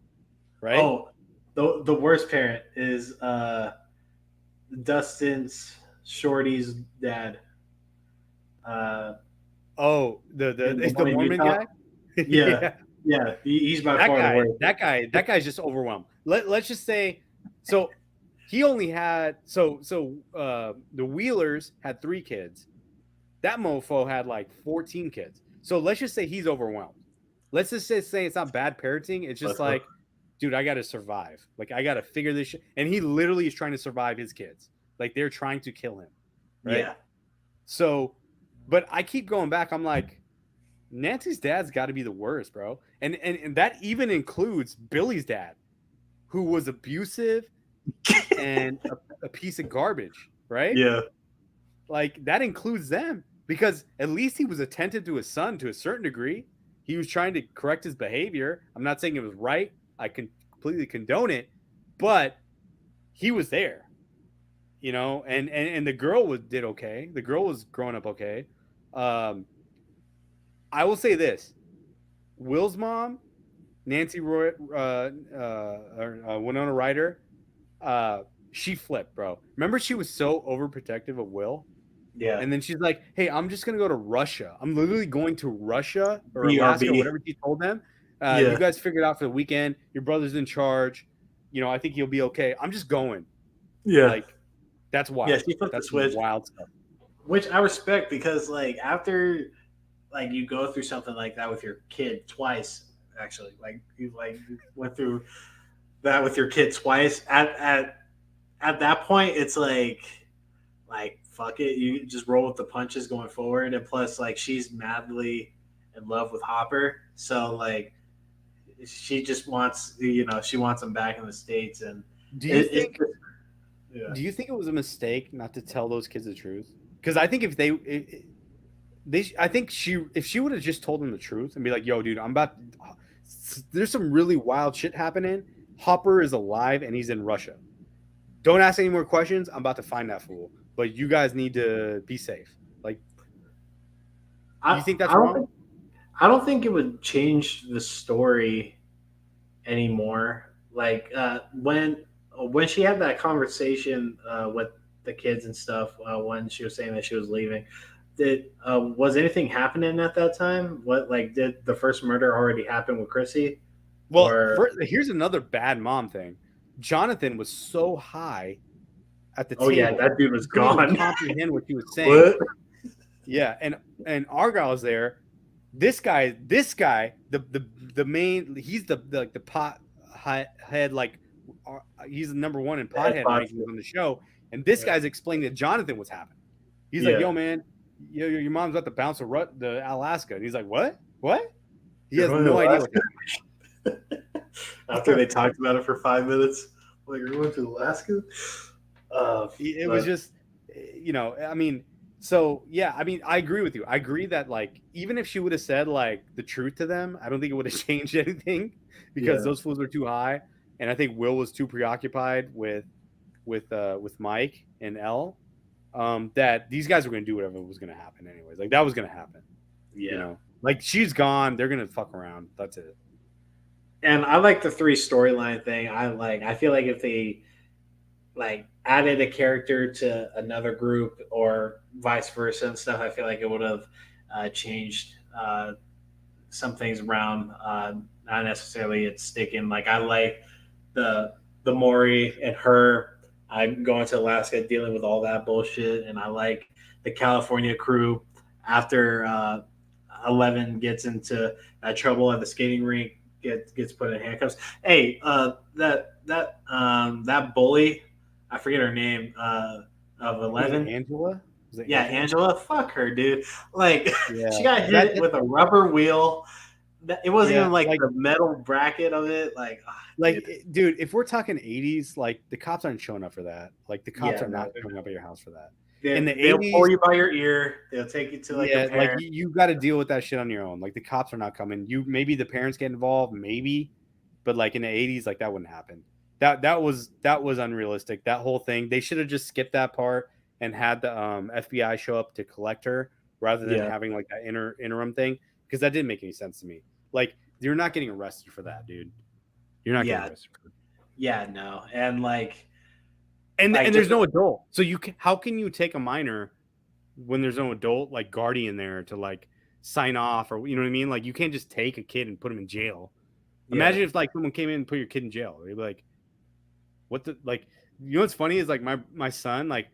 Right? Oh, the worst parent is Dustin's Shorty's dad. The Mormon guy? Yeah. He's by far the worst. That guy's just overwhelmed. Let's just say, so he only had the Wheelers had 3 kids. That mofo had 14 kids. So let's just say he's overwhelmed. Let's just say it's not bad parenting. It's just dude, I got to survive. I got to figure this shit. And he literally is trying to survive his kids. They're trying to kill him. Right? Yeah. So, but I keep going back. I'm like, Nancy's dad's got to be the worst, bro. And that even includes Billy's dad, who was abusive and a piece of garbage, right? Yeah. That includes them, because at least he was attentive to his son to a certain degree. He was trying to correct his behavior. I'm not saying it was right. I can completely condone it, but he was there, and the girl did okay. The girl was growing up okay. I will say this: Will's mom, Nancy Winona Ryder, she flipped, bro. Remember, she was so overprotective of Will. Yeah. And then she's like, hey, I'm just going to go to Russia. I'm literally going to Russia or Alaska or whatever she told them. You guys figure it out for the weekend. Your brother's in charge. I think he'll be okay. I'm just going. Yeah. That's wild. Yeah, she flipped the switch. Wild stuff. Which I respect, because after you go through something like that with your kid twice, actually. Like you went through that with your kid twice. At that point, it's like fuck it, you just roll with the punches going forward. And plus, like she's madly in love with Hopper, so like she just wants she wants him back in the States. And Do you it, think? it, yeah. Do you think it was a mistake not to tell those kids the truth? Because I think if I think if she would have just told them the truth and be like, "Yo, dude, there's some really wild shit happening. Hopper is alive and he's in Russia. Don't ask any more questions. I'm about to find that fool. But you guys need to be safe." Like, do you think that's wrong? I don't think it would change the story anymore. Like when she had that conversation with the kids and stuff, when she was saying that she was leaving, did was anything happening at that time? What, like, did the first murder already happen with Chrissy? Well, here's another bad mom thing. Jonathan was so high at the table. Yeah, that dude was gone. Couldn't comprehend what he was saying. What? Yeah, and Argyle's there. This guy, the main, he's the pot head, like he's the number one in pothead rankings on the show. And this guy's explaining to Jonathan what's happening. He's like, "Yo, man, your mom's about to bounce the Alaska," and he's like, "What? What?" He has no idea what happened. After they talked about it for 5 minutes, like, "You're going to Alaska?" It was just, I mean. So, yeah, I mean, I agree with you. I agree that, like, even if she would have said, like, the truth to them, I don't think it would have changed anything because those fools were too high. And I think Will was too preoccupied with Mike and Elle, that these guys were going to do whatever was going to happen anyways. Like, that was going to happen. Yeah. Like, she's gone. They're going to fuck around. That's it. And I like the 3 storyline thing. I feel like if they, like, added a character to another group or vice versa and stuff, I feel like it would have changed some things around. Not necessarily it's sticking. Like, I like the Maury and her going to Alaska, dealing with all that bullshit, and I like the California crew after 11 gets into trouble at the skating rink, gets put in handcuffs. Hey, that bully, I forget her name, of 11. Angela? Angela. Fuck her, dude. Like, she got hit with a rubber wheel. It wasn't even like the metal bracket of it. Dude, if we're talking 80s, like, the cops aren't showing up for that. Like, the cops are not showing up at your house for that. In the 80s, they'll pull you by your ear. They'll take you to like you got to deal with that shit on your own. Like, the cops are not coming. Maybe the parents get involved, maybe, but like in the 80s, like, that wouldn't happen. That was unrealistic. That whole thing, they should have just skipped that part and had the FBI show up to collect her rather than having like that interim thing, because that didn't make any sense to me. Like, you're not getting arrested for that, dude. You're not getting arrested for that. Yeah, no, and like. And there's no adult. So how can you take a minor when there's no adult, like, guardian there to, like, sign off, or, you know what I mean? Like, you can't just take a kid and put him in jail. Imagine if, like, someone came in and put your kid in jail. They'd be like, what the, like, you know what's funny is, like, my son, like,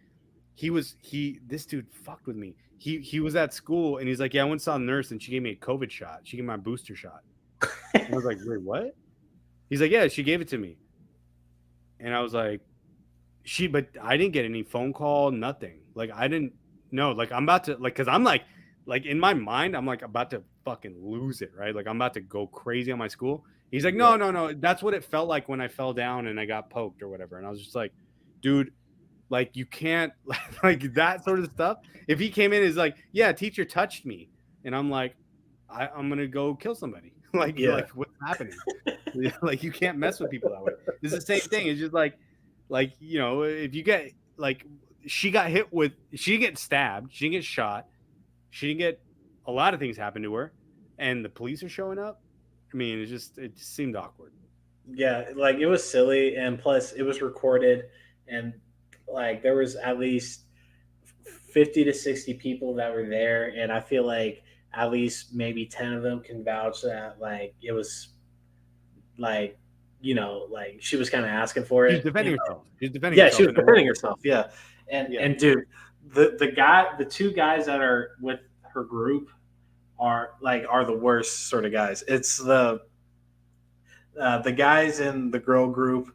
this dude fucked with me. He was at school and he's like, "Yeah, I went and saw a nurse and she gave me a COVID shot. She gave me my booster shot." And I was like, "Wait, what?" He's like, "Yeah, she gave it to me." And I was like, but I didn't get any phone call, nothing. Like, I didn't know. Like, I'm about to, like, because I'm like in my mind, I'm like about to fucking lose it, right? Like, I'm about to go crazy on my school. He's like, no. That's what it felt like when I fell down and I got poked or whatever. And I was just like, dude, like, you can't, like, that sort of stuff. If he came in and is like, "Yeah, teacher touched me," and I'm like, I'm gonna go kill somebody. Like, what's happening? Like, you can't mess with people that way. It's the same thing. It's just like, if you get, like, she didn't get stabbed, she didn't get shot, she didn't get, a lot of things happened to her, and the police are showing up. I mean, it just seemed awkward. Yeah, like, it was silly, and plus it was recorded, and like, there was at least 50 to 60 people that were there, and I feel like at least maybe 10 of them can vouch that, like, it was, like, like, she was kind of asking for it. She's defending herself. She was defending herself. Yeah. And dude, the 2 guys that are with her group are the worst sort of guys. It's the the guys in the girl group,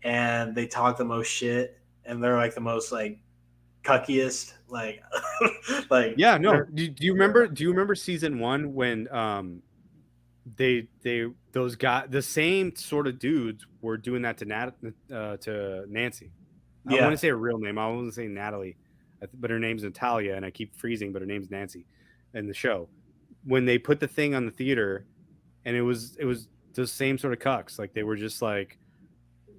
and they talk the most shit, and they're like the most like cuckiest, like like Yeah, no. Do you remember? Do you remember season 1 when they those guys, the same sort of dudes were doing that to Nancy. I want to say her real name. I want to say Natalie, but her name's Natalia, and I keep freezing, but her name's Nancy in the show. When they put the thing on the theater, and it was the same sort of cucks. Like they were just like,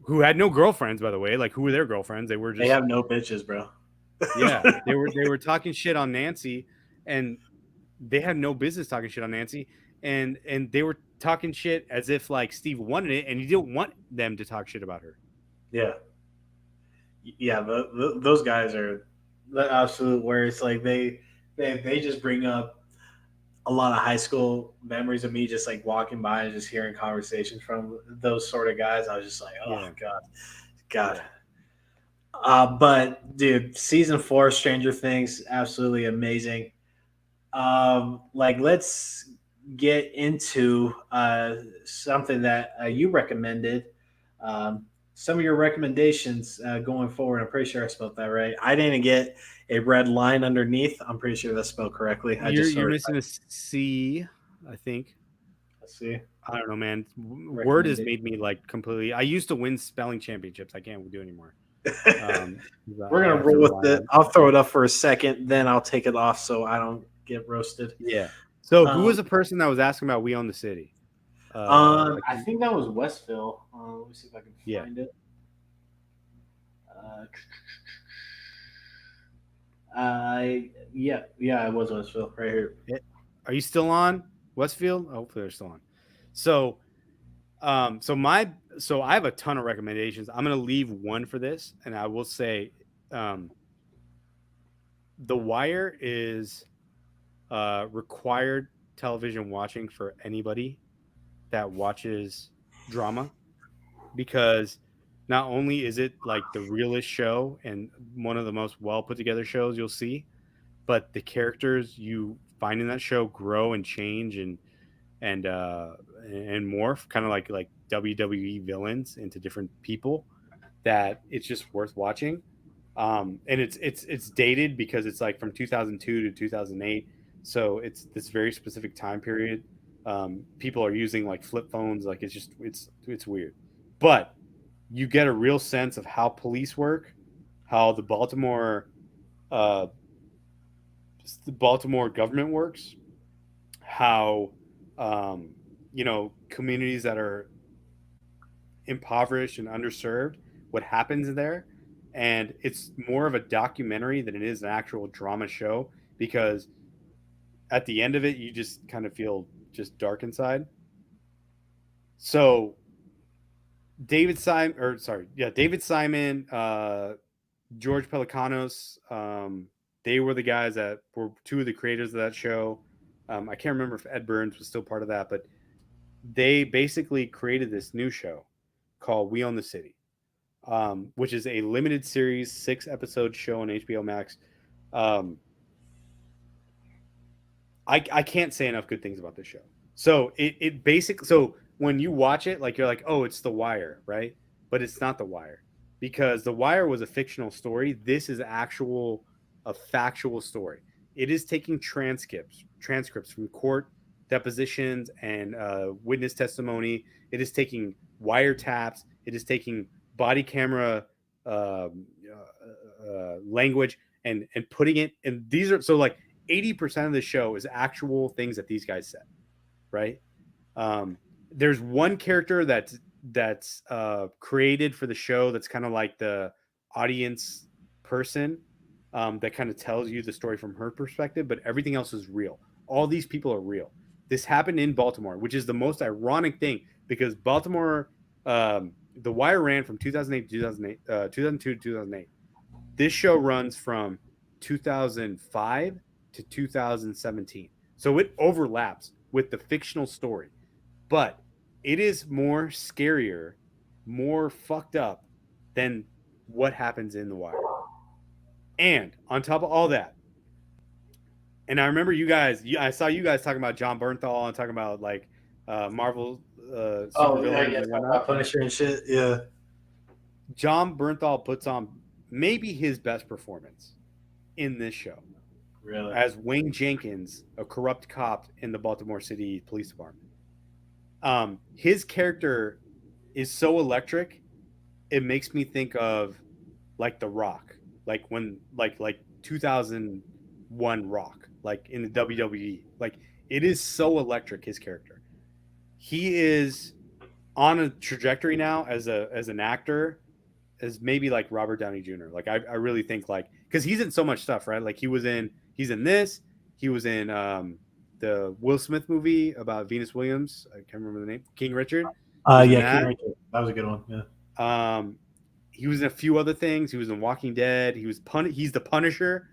who had no girlfriends, by the way. Like who were their girlfriends? They were just, they have no bitches, bro. yeah, they were talking shit on Nancy, and they had no business talking shit on Nancy, and they were talking shit as if like Steve wanted it, and he didn't want them to talk shit about her. Yeah, those guys are the absolute worst. Like they just bring up a lot of high school memories of me just like walking by and just hearing conversations from those sort of guys. I was just like, oh God. But dude, season 4, Stranger Things, absolutely amazing. Like let's get into something that you recommended. Some of your recommendations going forward. I'm pretty sure I spelled that right. I didn't get a red line underneath. I'm pretty sure that's spelled correctly. You're missing a C, I think. Let's see. I don't know, man. Word has made me like completely. I used to win spelling championships. I can't do anymore. We're gonna roll with it. I'll throw it up for a second, then I'll take it off so I don't get roasted. Yeah. So who was the person that was asking about We Own the City? I think that was Westville. Let me see if I can find it. It was Westville right here. Are you still on Westfield? Hopefully they're still on. So, so I have a ton of recommendations. I'm gonna leave one for this, and I will say, The Wire is required television watching for anybody that watches drama, because not only is it like the realest show and one of the most well put together shows you'll see, but the characters you find in that show grow and change and morph, kind of like WWE villains into different people, that it's just worth watching. And it's dated because it's like from 2002 to 2008, so it's this very specific time period. People are using like flip phones, like it's weird, but you get a real sense of how police work, how the Baltimore government works, how communities that are impoverished and underserved, what happens there. And it's more of a documentary than it is an actual drama show, because at the end of it, you just kind of feel just dark inside. So David Simon, George Pelicanos, they were the guys that were two of the creators of that show. I can't remember if Ed Burns was still part of that, but they basically created this new show called We Own the City, which is a limited series, 6-episode show on HBO Max. I can't say enough good things about this show. So it basically, so when you watch it, like you're like, oh, it's The Wire, right? But it's not The Wire, because The Wire was a fictional story. This is a factual story. It is taking transcripts from court depositions and witness testimony. It is taking wiretaps. It is taking body camera language and putting it. And these are, so like 80% of the show is actual things that these guys said, right? There's one character that's created for the show that's kind of like the audience person, that kind of tells you the story from her perspective, but everything else is real. All these people are real. This happened in Baltimore, which is the most ironic thing, because Baltimore, The Wire ran from 2002 to 2008. This show runs from 2005 to 2017. So it overlaps with the fictional story, but it is more scarier, more fucked up than what happens in The Wire. And on top of all that, and I remember you guys, I saw you guys talking about John Bernthal and talking about like Marvel Oh yeah, Punisher and shit. Yeah. John Bernthal puts on maybe his best performance in this show. Really? As Wayne Jenkins, a corrupt cop in the Baltimore City Police Department. His character is so electric, it makes me think of like The Rock, like when like 2001 Rock, like in the WWE. Like it is so electric, his character. He is on a trajectory now as an actor as maybe like Robert Downey Jr. Like I really think like because he's in so much stuff, right? Like he's in this, he was in the Will Smith movie about Venus Williams. I can't remember the name. King Richard. Yeah, King Richard. That was a good one. Yeah. He was in a few other things. He was in Walking Dead. He's the Punisher.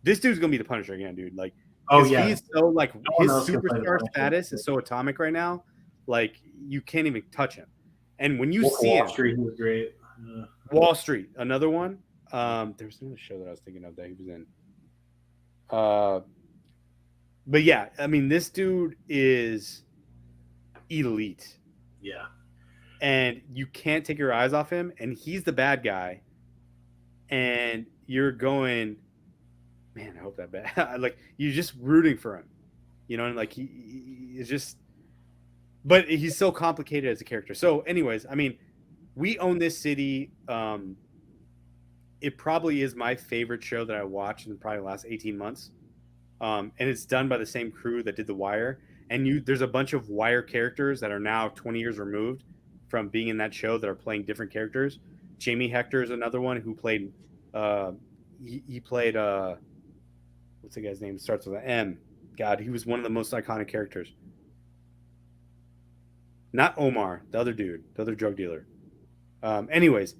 This dude's gonna be the Punisher again, dude. Like, oh yeah, he's so like his superstar status is so atomic right now. Like you can't even touch him. And when you see Wall Street, he was great. Wall Street, another one. There was another show that I was thinking of that he was in. But yeah, I mean, this dude is elite. Yeah. And you can't take your eyes off him, and he's the bad guy. And you're going, man, I hope that bad. Like you're just rooting for him, you know, and like he is just. But he's so complicated as a character. So, anyways, I mean, we own this city. It probably is my favorite show that I watched in probably the last 18 months. And it's done by the same crew that did The Wire. And there's a bunch of Wire characters that are now 20 years removed from being in that show that are playing different characters. Jamie Hector is another one who played. He played. What's the guy's name? It starts with an M. God, he was one of the most iconic characters. Not Omar, the other dude, the other drug dealer. Anyways,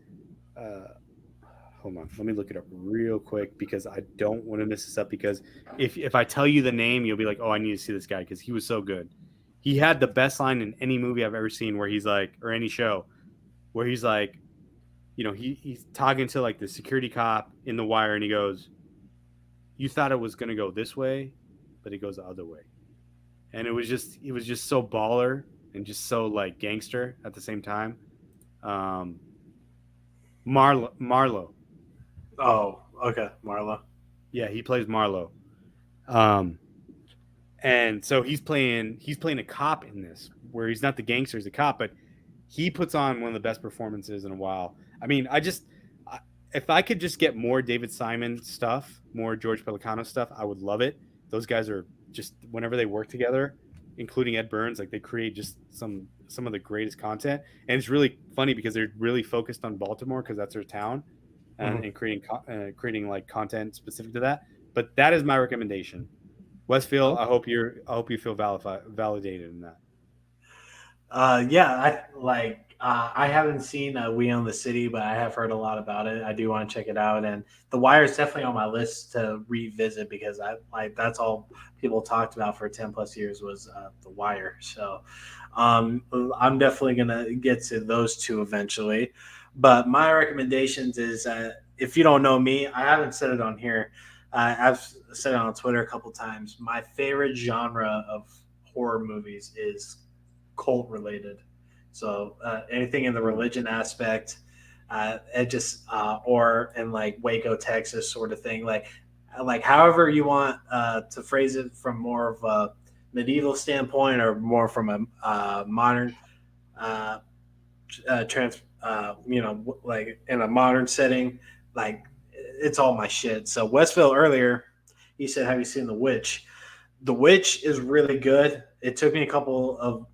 hold on. Let me look it up real quick because I don't want to mess this up because if I tell you the name, you'll be like, oh, I need to see this guy because he was so good. He had the best line in any movie I've ever seen where he's like, or any show, where he's like, you know, he's talking to like the security cop in The Wire and he goes, you thought it was going to go this way, but it goes the other way. And it was just so baller and just so like gangster at the same time. Marlo. Oh, okay, Marlo. Yeah, he plays Marlo. And so he's playing a cop in this, where he's not the gangster, he's a cop, but he puts on one of the best performances in a while. I mean, if I could just get more David Simon stuff, more George Pelicano stuff, I would love it. Those guys are just, whenever they work together, including Ed Burns, like they create just some of the greatest content. And it's really funny because they're really focused on Baltimore because that's their town, and creating like content specific to that. But that is my recommendation. Westfield, I hope you feel validated in that. Yeah, I haven't seen We Own the City, but I have heard a lot about it. I do want to check it out, and The Wire is definitely on my list to revisit because that's all people talked about for 10 plus years was The Wire. So I'm definitely gonna get to those two eventually. But my recommendations is if you don't know me, I haven't said it on here. I've said it on Twitter a couple times. My favorite genre of horror movies is cult related. So anything in the religion aspect, it just or in like Waco, Texas, sort of thing. Like however you want to phrase it, from more of a medieval standpoint or more from a modern like in a modern setting. Like it's all my shit. So Westville earlier, he said, "Have you seen The Witch?" The Witch is really good. It took me a couple of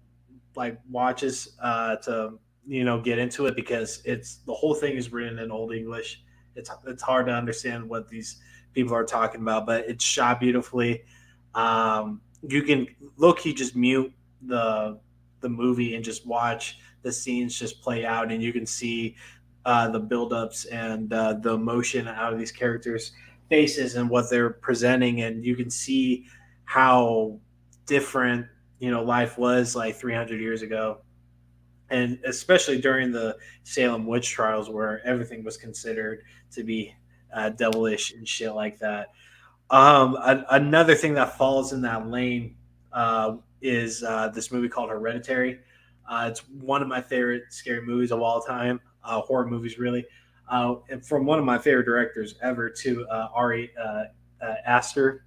like watches to get into it because the whole thing is written in Old English. It's hard to understand what these people are talking about, but it's shot beautifully. You can low-key just mute the movie and just watch the scenes just play out, and you can see the buildups and the emotion out of these characters' faces and what they're presenting, and you can see how different life was like 300 years ago, and especially during the Salem witch trials where everything was considered to be devilish and shit like that. Another thing that falls in that lane is this movie called Hereditary. It's one of my favorite scary movies of all time, horror movies, really. And from one of my favorite directors ever, to Ari Aster.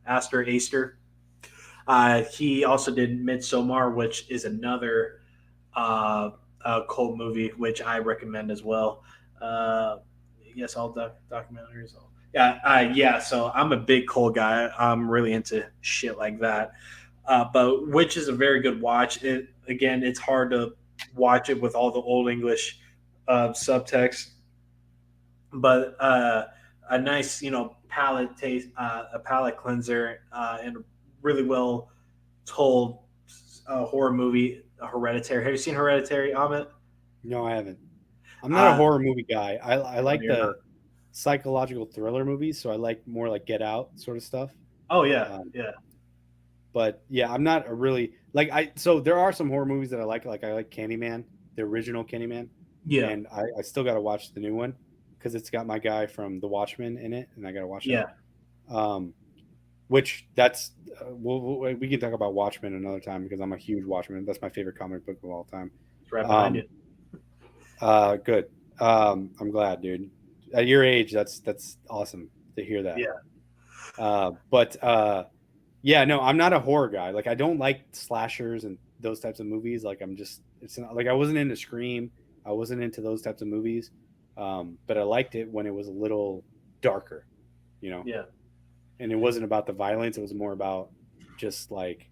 Aster. He also did Midsommar, which is another cult movie, which I recommend as well. Yes, all documentaries. Yeah. So I'm a big cult guy. I'm really into shit like that. But which is a very good watch. It's hard to watch it with all the old English subtext, but a nice, palate taste, a palate cleanser, and really well told horror movie, Hereditary. Have you seen Hereditary, Amit? No, I haven't. I'm not a horror movie guy. I like you're not. the psychological thriller movies, so I like more like Get Out sort of stuff. Oh yeah, yeah. But yeah, I'm not a really so there are some horror movies that I like I like Candyman, the original Candyman. Yeah. And I still got to watch the new one because it's got my guy from The Watchmen in it, and I got to watch Yeah. that. Which that's we can talk about Watchmen another time because I'm a huge Watchmen. That's my favorite comic book of all time. It's right behind you. Good. I'm glad, dude. At your age, that's awesome to hear that. Yeah. Yeah, no, I'm not a horror guy. Like, I don't like slashers and those types of movies. Like, it's not like I wasn't into Scream. I wasn't into those types of movies. But I liked it when it was a little darker, Yeah. And it wasn't about the violence. It was more about just like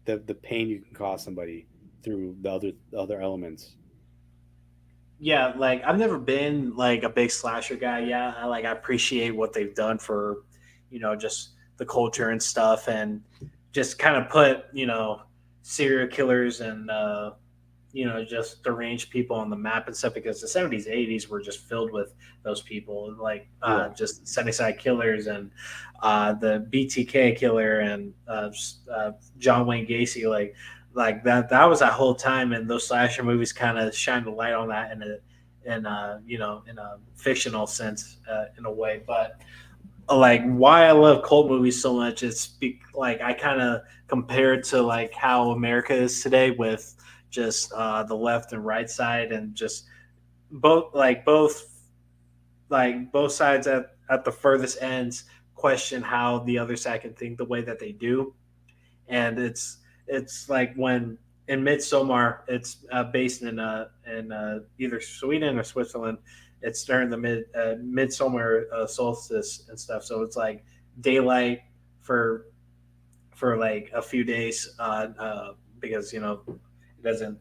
the pain you can cause somebody through the other elements. Yeah, like I've never been like a big slasher guy. Yeah, I appreciate what they've done for, just the culture and stuff, and just kind of put serial killers and just deranged people on the map and stuff, because the 70s, 80s were just filled with those people, like just Sunnyside Killers and the BTK killer and John Wayne Gacy, like that was that whole time, and those slasher movies kind of shine the light on that in a fictional sense, in a way. But like why I love cult movies so much is like I kind of compare it to like how America is today, with just the left and right side, and just both sides at the furthest ends question how the other side can think the way that they do. And it's like when in Midsommar, it's based in either Sweden or Switzerland. It's during the midsummer solstice and stuff, so it's like daylight for like a few days, because it doesn't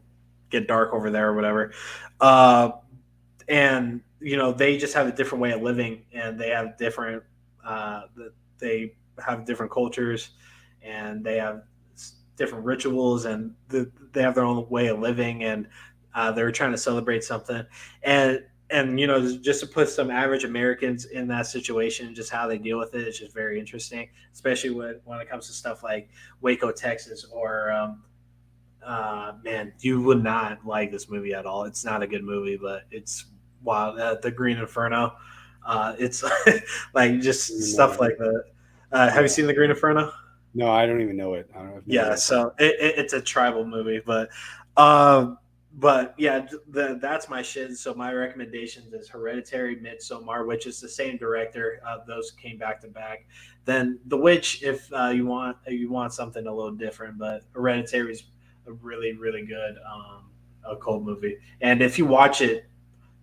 get dark over there or whatever. And they just have a different way of living, and they have different cultures, and they have different rituals, and they have their own way of living, and they're trying to celebrate something, and just to put some average Americans in that situation, just how they deal with it, it's just very interesting, especially when it comes to stuff like Waco, Texas, or man, you would not like this movie at all. It's not a good movie, but it's wild. The Green Inferno. It's like just stuff like that. Have you seen The Green Inferno? No, I don't even know it. I don't know. Yeah, so it's a tribal movie, but yeah, that's my shit. So my recommendations is Hereditary, Midsommar, which is the same director. Those came back to back. Then The Witch, if you want something a little different, but Hereditary is a really, really good a cult movie. And if you watch it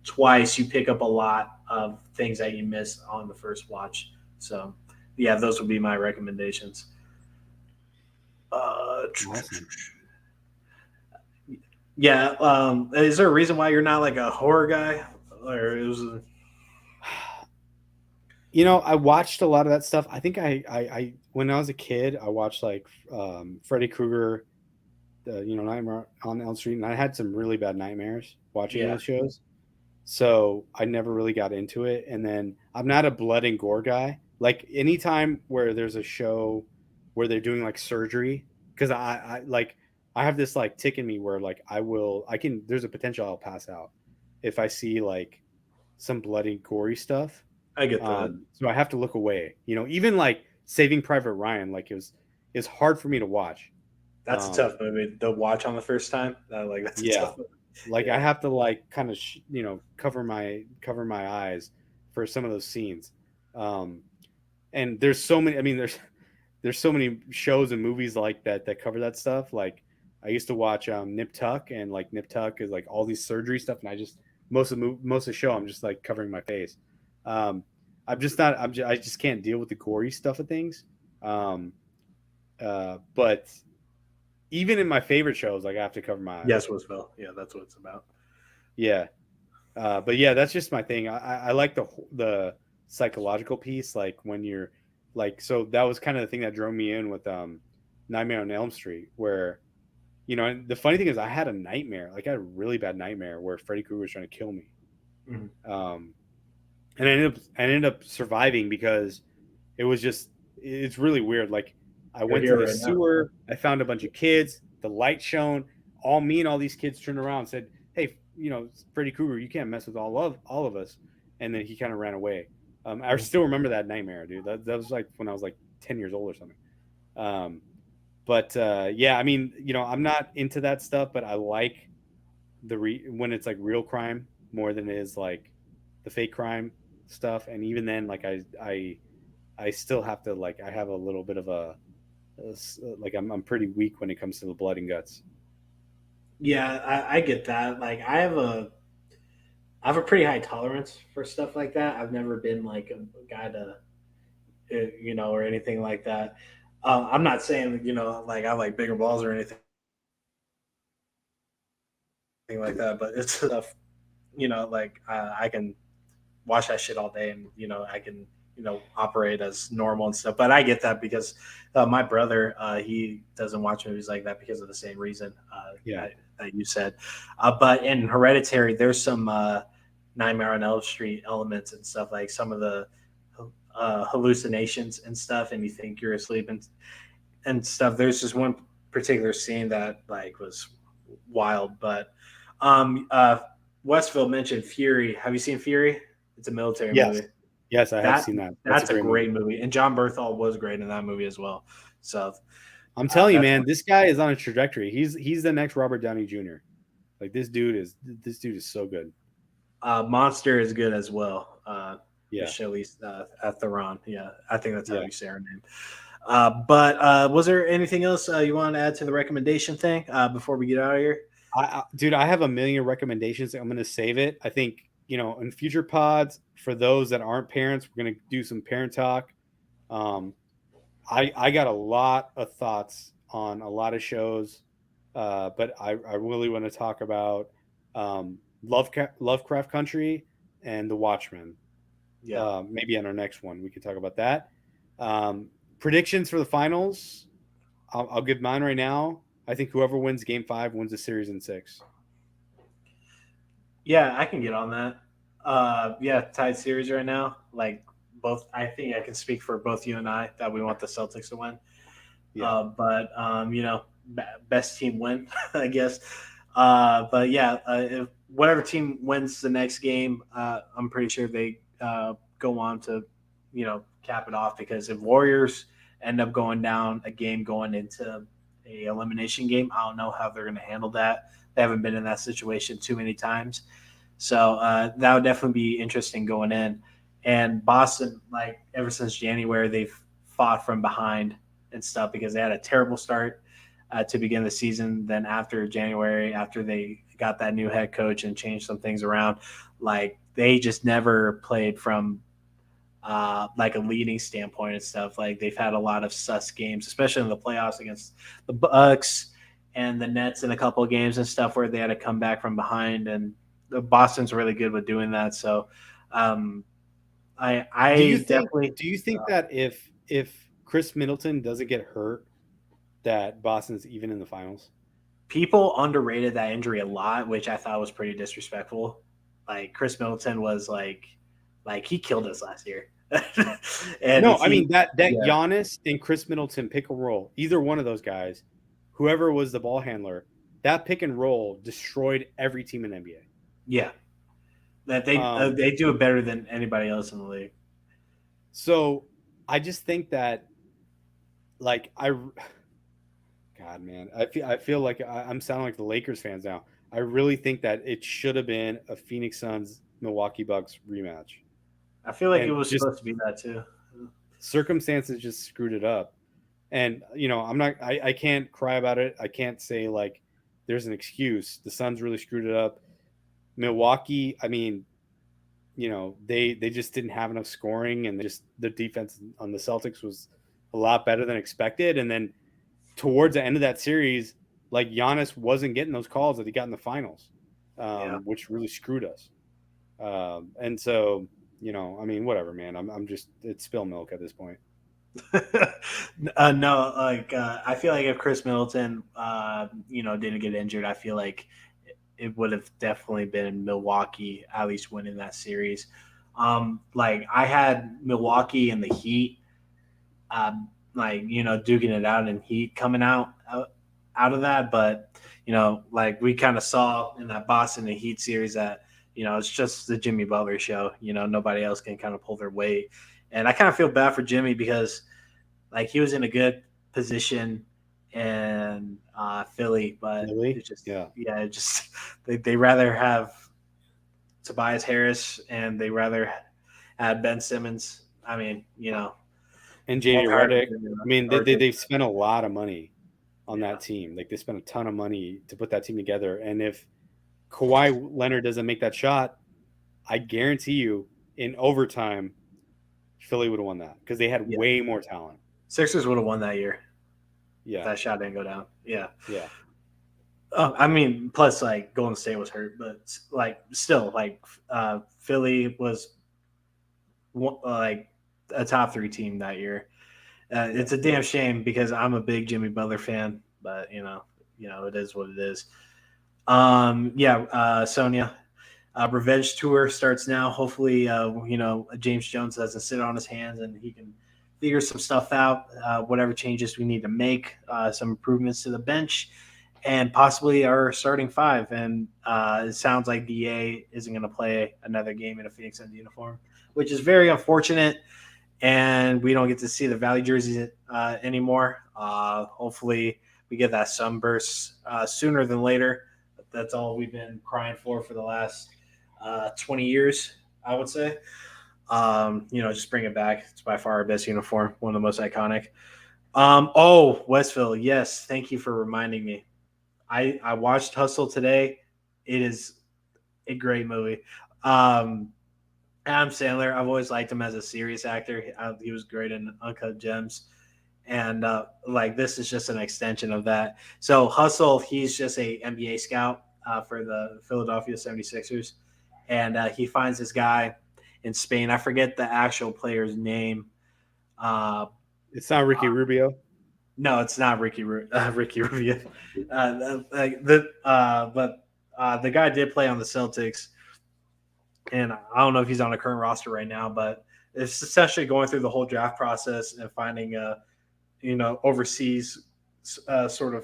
twice, you pick up a lot of things that you missed on the first watch. So yeah, those would be my recommendations. Awesome. Yeah. Is there a reason why you're not like a horror guy, or it was? I watched a lot of that stuff. I think I when I was a kid, I watched like Freddy Krueger, Nightmare on Elm Street, and I had some really bad nightmares watching those shows. So I never really got into it. And then I'm not a blood and gore guy. Like anytime where there's a show where they're doing like surgery, because I have this like tick in me where like there's a potential I'll pass out if I see like some bloody gory stuff. I get that. So I have to look away. Even like Saving Private Ryan, like it's hard for me to watch That's a tough movie to watch on the first time. That's a tough movie. Like I have to like kind of cover my eyes for some of those scenes. And there's so many. I mean, there's so many shows and movies like that cover that stuff. Like I used to watch Nip Tuck, and like Nip Tuck is like all these surgery stuff, and I just most of the show I'm just like covering my face. I'm just not. I just can't deal with the gory stuff of things. But even in my favorite shows, like I have to cover my eyes. Yes, Wisville. Yeah, that's what it's about. Yeah. But yeah, that's just my thing. I like the psychological piece, like when you're like, so that was kind of the thing that drove me in with Nightmare on Elm Street, where and the funny thing is I had a nightmare, like I had a really bad nightmare where Freddy Krueger was trying to kill me. Mm-hmm. And I ended up surviving because it's really weird. Like I went to the sewer, I found a bunch of kids, the light shone, me and all these kids turned around and said, "Hey, Freddy Krueger, you can't mess with all of us." And then he kind of ran away. I still remember that nightmare, dude. That was like when I was like 10 years old or something. But yeah, I mean, I'm not into that stuff, but I like when it's like real crime more than it is like the fake crime stuff. And even then, like I still have to, like, I have a little bit of like I'm pretty weak when it comes to the blood and guts. Yeah, I get that. Like I have a pretty high tolerance for stuff like that. I've never been like a guy to, or anything like that. I'm not saying, like I have like bigger balls or anything like that, but it's stuff, like I can watch that shit all day and, I can, operate as normal and stuff. But I get that because my brother, he doesn't watch movies like that because of the same reason that you said. But in Hereditary, there's some Nightmare on Elm Street elements and stuff, like some of the hallucinations and stuff, and you think you're asleep and stuff. There's just one particular scene that like was wild. But Westville mentioned Fury. Have you seen Fury? It's a military movie. Yes, I have seen that. That's a great movie. And John Berthal was great in that movie as well. So I'm telling you, man, this guy is on a trajectory. He's the next Robert Downey Jr. Like this dude is so good. Monster is good as well. Charlize Theron. Yeah, I think that's how you say her name. But was there anything else you want to add to the recommendation thing before we get out of here? Dude, I have a million recommendations. I'm going to save it. I think, in future pods, for those that aren't parents, we're going to do some parent talk. I got a lot of thoughts on a lot of shows, but I really want to talk about Lovecraft Country and The Watchmen. Yeah. Maybe on our next one, we could talk about that. Predictions for the finals. I'll give mine right now. I think whoever wins Game 5 wins the series in 6. Yeah, I can get on that. Tied series right now. Like both, I think I can speak for both you and I that we want the Celtics to win. Yeah. Best team win, I guess. But yeah, if whatever team wins the next game, I'm pretty sure they go on to, cap it off, because if Warriors end up going down a game going into a elimination game, I don't know how they're going to handle that. They haven't been in that situation too many times. So that would definitely be interesting going in. And Boston, like ever since January, they've fought from behind and stuff because they had a terrible start to begin the season. Then after January, after they got that new head coach and changed some things around, like they just never played from like a leading standpoint and stuff. Like they've had a lot of sus games, especially in the playoffs against the Bucks and the Nets in a couple of games and stuff where they had to come back from behind, and Boston's really good with doing that. So do you think that if Chris Middleton doesn't get hurt, that Boston's even in the finals? People underrated that injury a lot, which I thought was pretty disrespectful. Like Chris Middleton was like he killed us last year. I mean that Giannis and Chris Middleton pick and roll, either one of those guys, whoever was the ball handler, that pick and roll destroyed every team in the NBA. Yeah, that they do it better than anybody else in the league. So I just think that, like, God, God, man, I feel like I'm sounding like the Lakers fans now. I really think that it should have been a Phoenix Suns Milwaukee Bucks rematch. I feel like it And was just supposed to be that too. circumstances just screwed it up. And I can't cry about it. I can't say like there's an excuse. The Suns really screwed it up. Milwaukee, I mean, they just didn't have enough scoring, and the defense on the Celtics was a lot better than expected. And then towards the end of that series, like Giannis wasn't getting those calls that he got in the finals, which really screwed us. And so, I mean, whatever, man. I'm just, it's spill milk at this point. No, like I feel like if Chris Middleton, didn't get injured, I feel like it would have definitely been Milwaukee at least winning that series. Like I had Milwaukee and the Heat, duking it out and Heat coming out of that, but like we kind of saw in that Boston and Heat series that it's just the Jimmy Butler show. Nobody else can kind of pull their weight, and I kind of feel bad for Jimmy because like he was in a good position in Philly, but Really? it's just they rather have Tobias Harris and they rather have Ben Simmons. I mean, and JJ Redick. I mean, they've spent a lot of money on that team. Like they spent a ton of money to put that team together. And if Kawhi Leonard doesn't make that shot, I guarantee you in overtime, Philly would have won that because they had way more talent. Sixers would have won that year. Yeah. That shot didn't go down. Yeah. Yeah. I mean, plus like Golden State was hurt, but like still like Philly was like a top 3 team that year. It's a damn shame because I'm a big Jimmy Butler fan, but it is what it is. Sonia, Revenge Tour starts now. Hopefully, James Jones doesn't sit on his hands and he can figure some stuff out, whatever changes we need to make, some improvements to the bench, and possibly our starting 5. And it sounds like DA isn't going to play another game in a Phoenix Suns uniform, which is very unfortunate. And we don't get to see the Valley jerseys anymore. Hopefully we get that sunburst sooner than later. That's all we've been crying for the last 20 years, I would say. Just bring it back. It's by far our best uniform, one of the most iconic. Westville. Yes. Thank you for reminding me. I watched Hustle today. It is a great movie. Adam Sandler, I've always liked him as a serious actor. He was great in Uncut Gems. And this is just an extension of that. So Hustle, he's just a NBA scout for the Philadelphia 76ers. And he finds this guy in Spain. I forget the actual player's name. It's not Ricky Rubio. No, it's not Ricky Rubio. But the guy did play on the Celtics. And I don't know if he's on a current roster right now, but it's essentially going through the whole draft process and finding, overseas Juan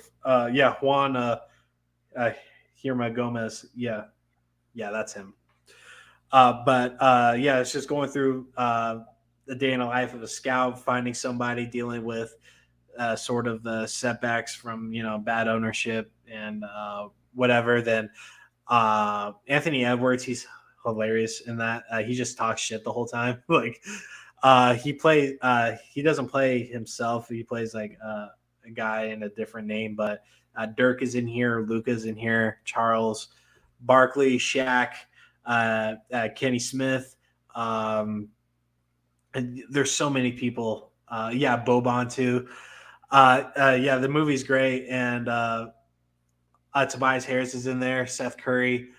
Hirma Gomez. Yeah, that's him. It's just going through the day in the life of a scout, finding somebody dealing with sort of the setbacks from, bad ownership and whatever. Then Anthony Edwards, he's hilarious in that. He just talks shit the whole time. He doesn't play himself. He plays like a guy in a different name, but Dirk is in here, Luka's in here, Charles Barkley, Shaq, Kenny Smith. And there's so many people. Boban too. The movie's great. And Tobias Harris is in there, Seth Curry.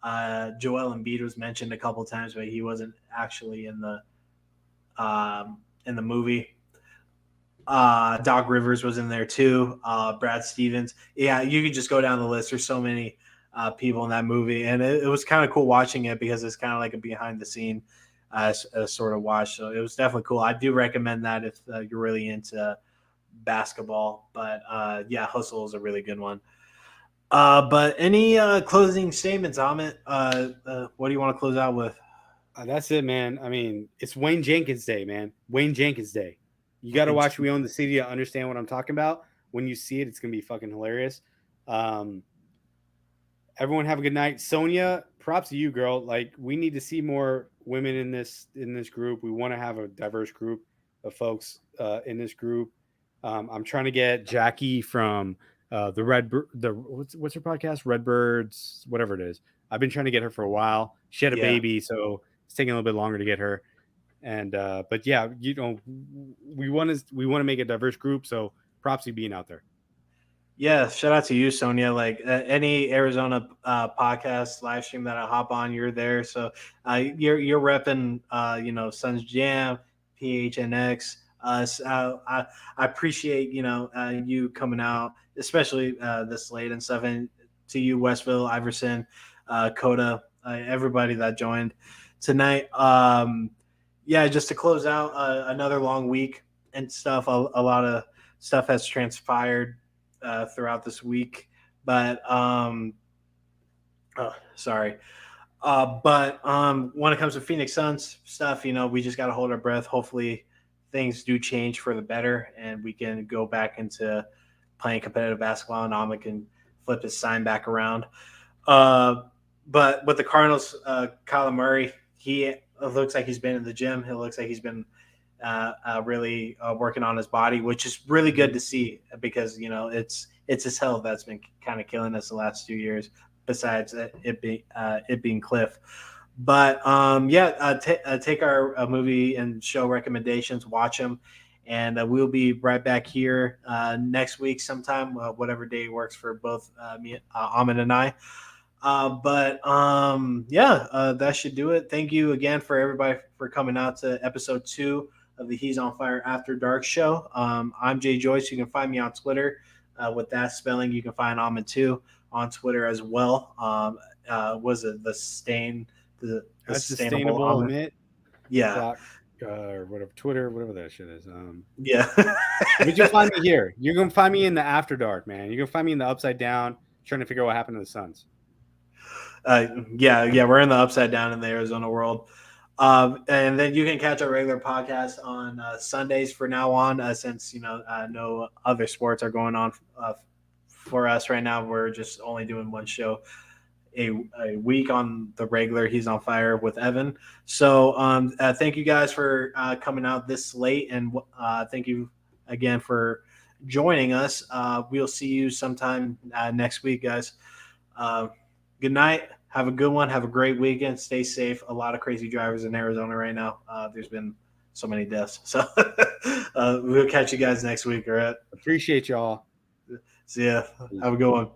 Joel Embiid was mentioned a couple of times, but he wasn't actually in the movie. Doc Rivers was in there too. Brad Stevens. Yeah, you could just go down the list. There's so many people in that movie, and it was kind of cool watching it because it's kind of like a behind the scene sort of watch. So it was definitely cool. I do recommend that if you're really into basketball. But Hustle is a really good one. But any closing statements, Amit? What do you want to close out with? That's it, man. I mean, it's Wayne Jenkins Day, man. Wayne Jenkins Day. You got to watch We Own the City to understand what I'm talking about. when you see it, it's gonna be fucking hilarious. Everyone have a good night. Sonia, props to you, girl. Like, we need to see more women in this group. We want to have a diverse group of folks in this group. I'm trying to get Jackie from what's her podcast? Redbirds, whatever it is. I've been trying to get her for a while. She had a baby, so it's taking a little bit longer to get her. And but yeah, we want to make a diverse group. So props to you being out there. Yeah, shout out to you, Sonia. Like any Arizona podcast live stream that I hop on, you're there. So you're repping, Suns Jam, PHNX. I appreciate you coming out, especially this late and stuff. And to you, Westville, Iverson, Coda, everybody that joined tonight. Just to close out another long week and stuff. A lot of stuff has transpired throughout this week, but when it comes to Phoenix Suns stuff, we just got to hold our breath. Hopefully things do change for the better and we can go back into playing competitive basketball and Ahmed can flip his sign back around. But with the Cardinals, Kyler Murray, he looks like he's been in the gym. It looks like he's been really working on his body, which is really good to see because it's his health that's been kind of killing us the last 2 years. Besides it being Cliff, but take our movie and show recommendations, watch them, and we'll be right back here next week sometime, whatever day works for both me, Ahmed, and I. That should do it. Thank you again for everybody for coming out to episode 2 of the He's on Fire After Dark show. I'm Jay Joyce. You can find me on Twitter with that spelling. You can find Ahmed too on Twitter as well. Was it the sustainable Amit? Yeah. Or whatever, Twitter, whatever that shit is. Yeah. But you'll find me here. You're gonna find me in the After Dark, man. You're gonna find me in the Upside Down, trying to figure out what happened to the Suns. We're in the Upside Down in the Arizona world. And then you can catch our regular podcast on Sundays for now on, since no other sports are going on for us right now. We're just only doing one show a week on the regular He's on Fire with Evan. So thank you guys for coming out this late, and thank you again for joining us. We'll see you sometime next week, guys. Good night. Have a good one. Have a great weekend. Stay safe. A lot of crazy drivers in Arizona right now. There's been so many deaths. So we'll catch you guys next week. All right. Appreciate y'all. See ya. Have a good one.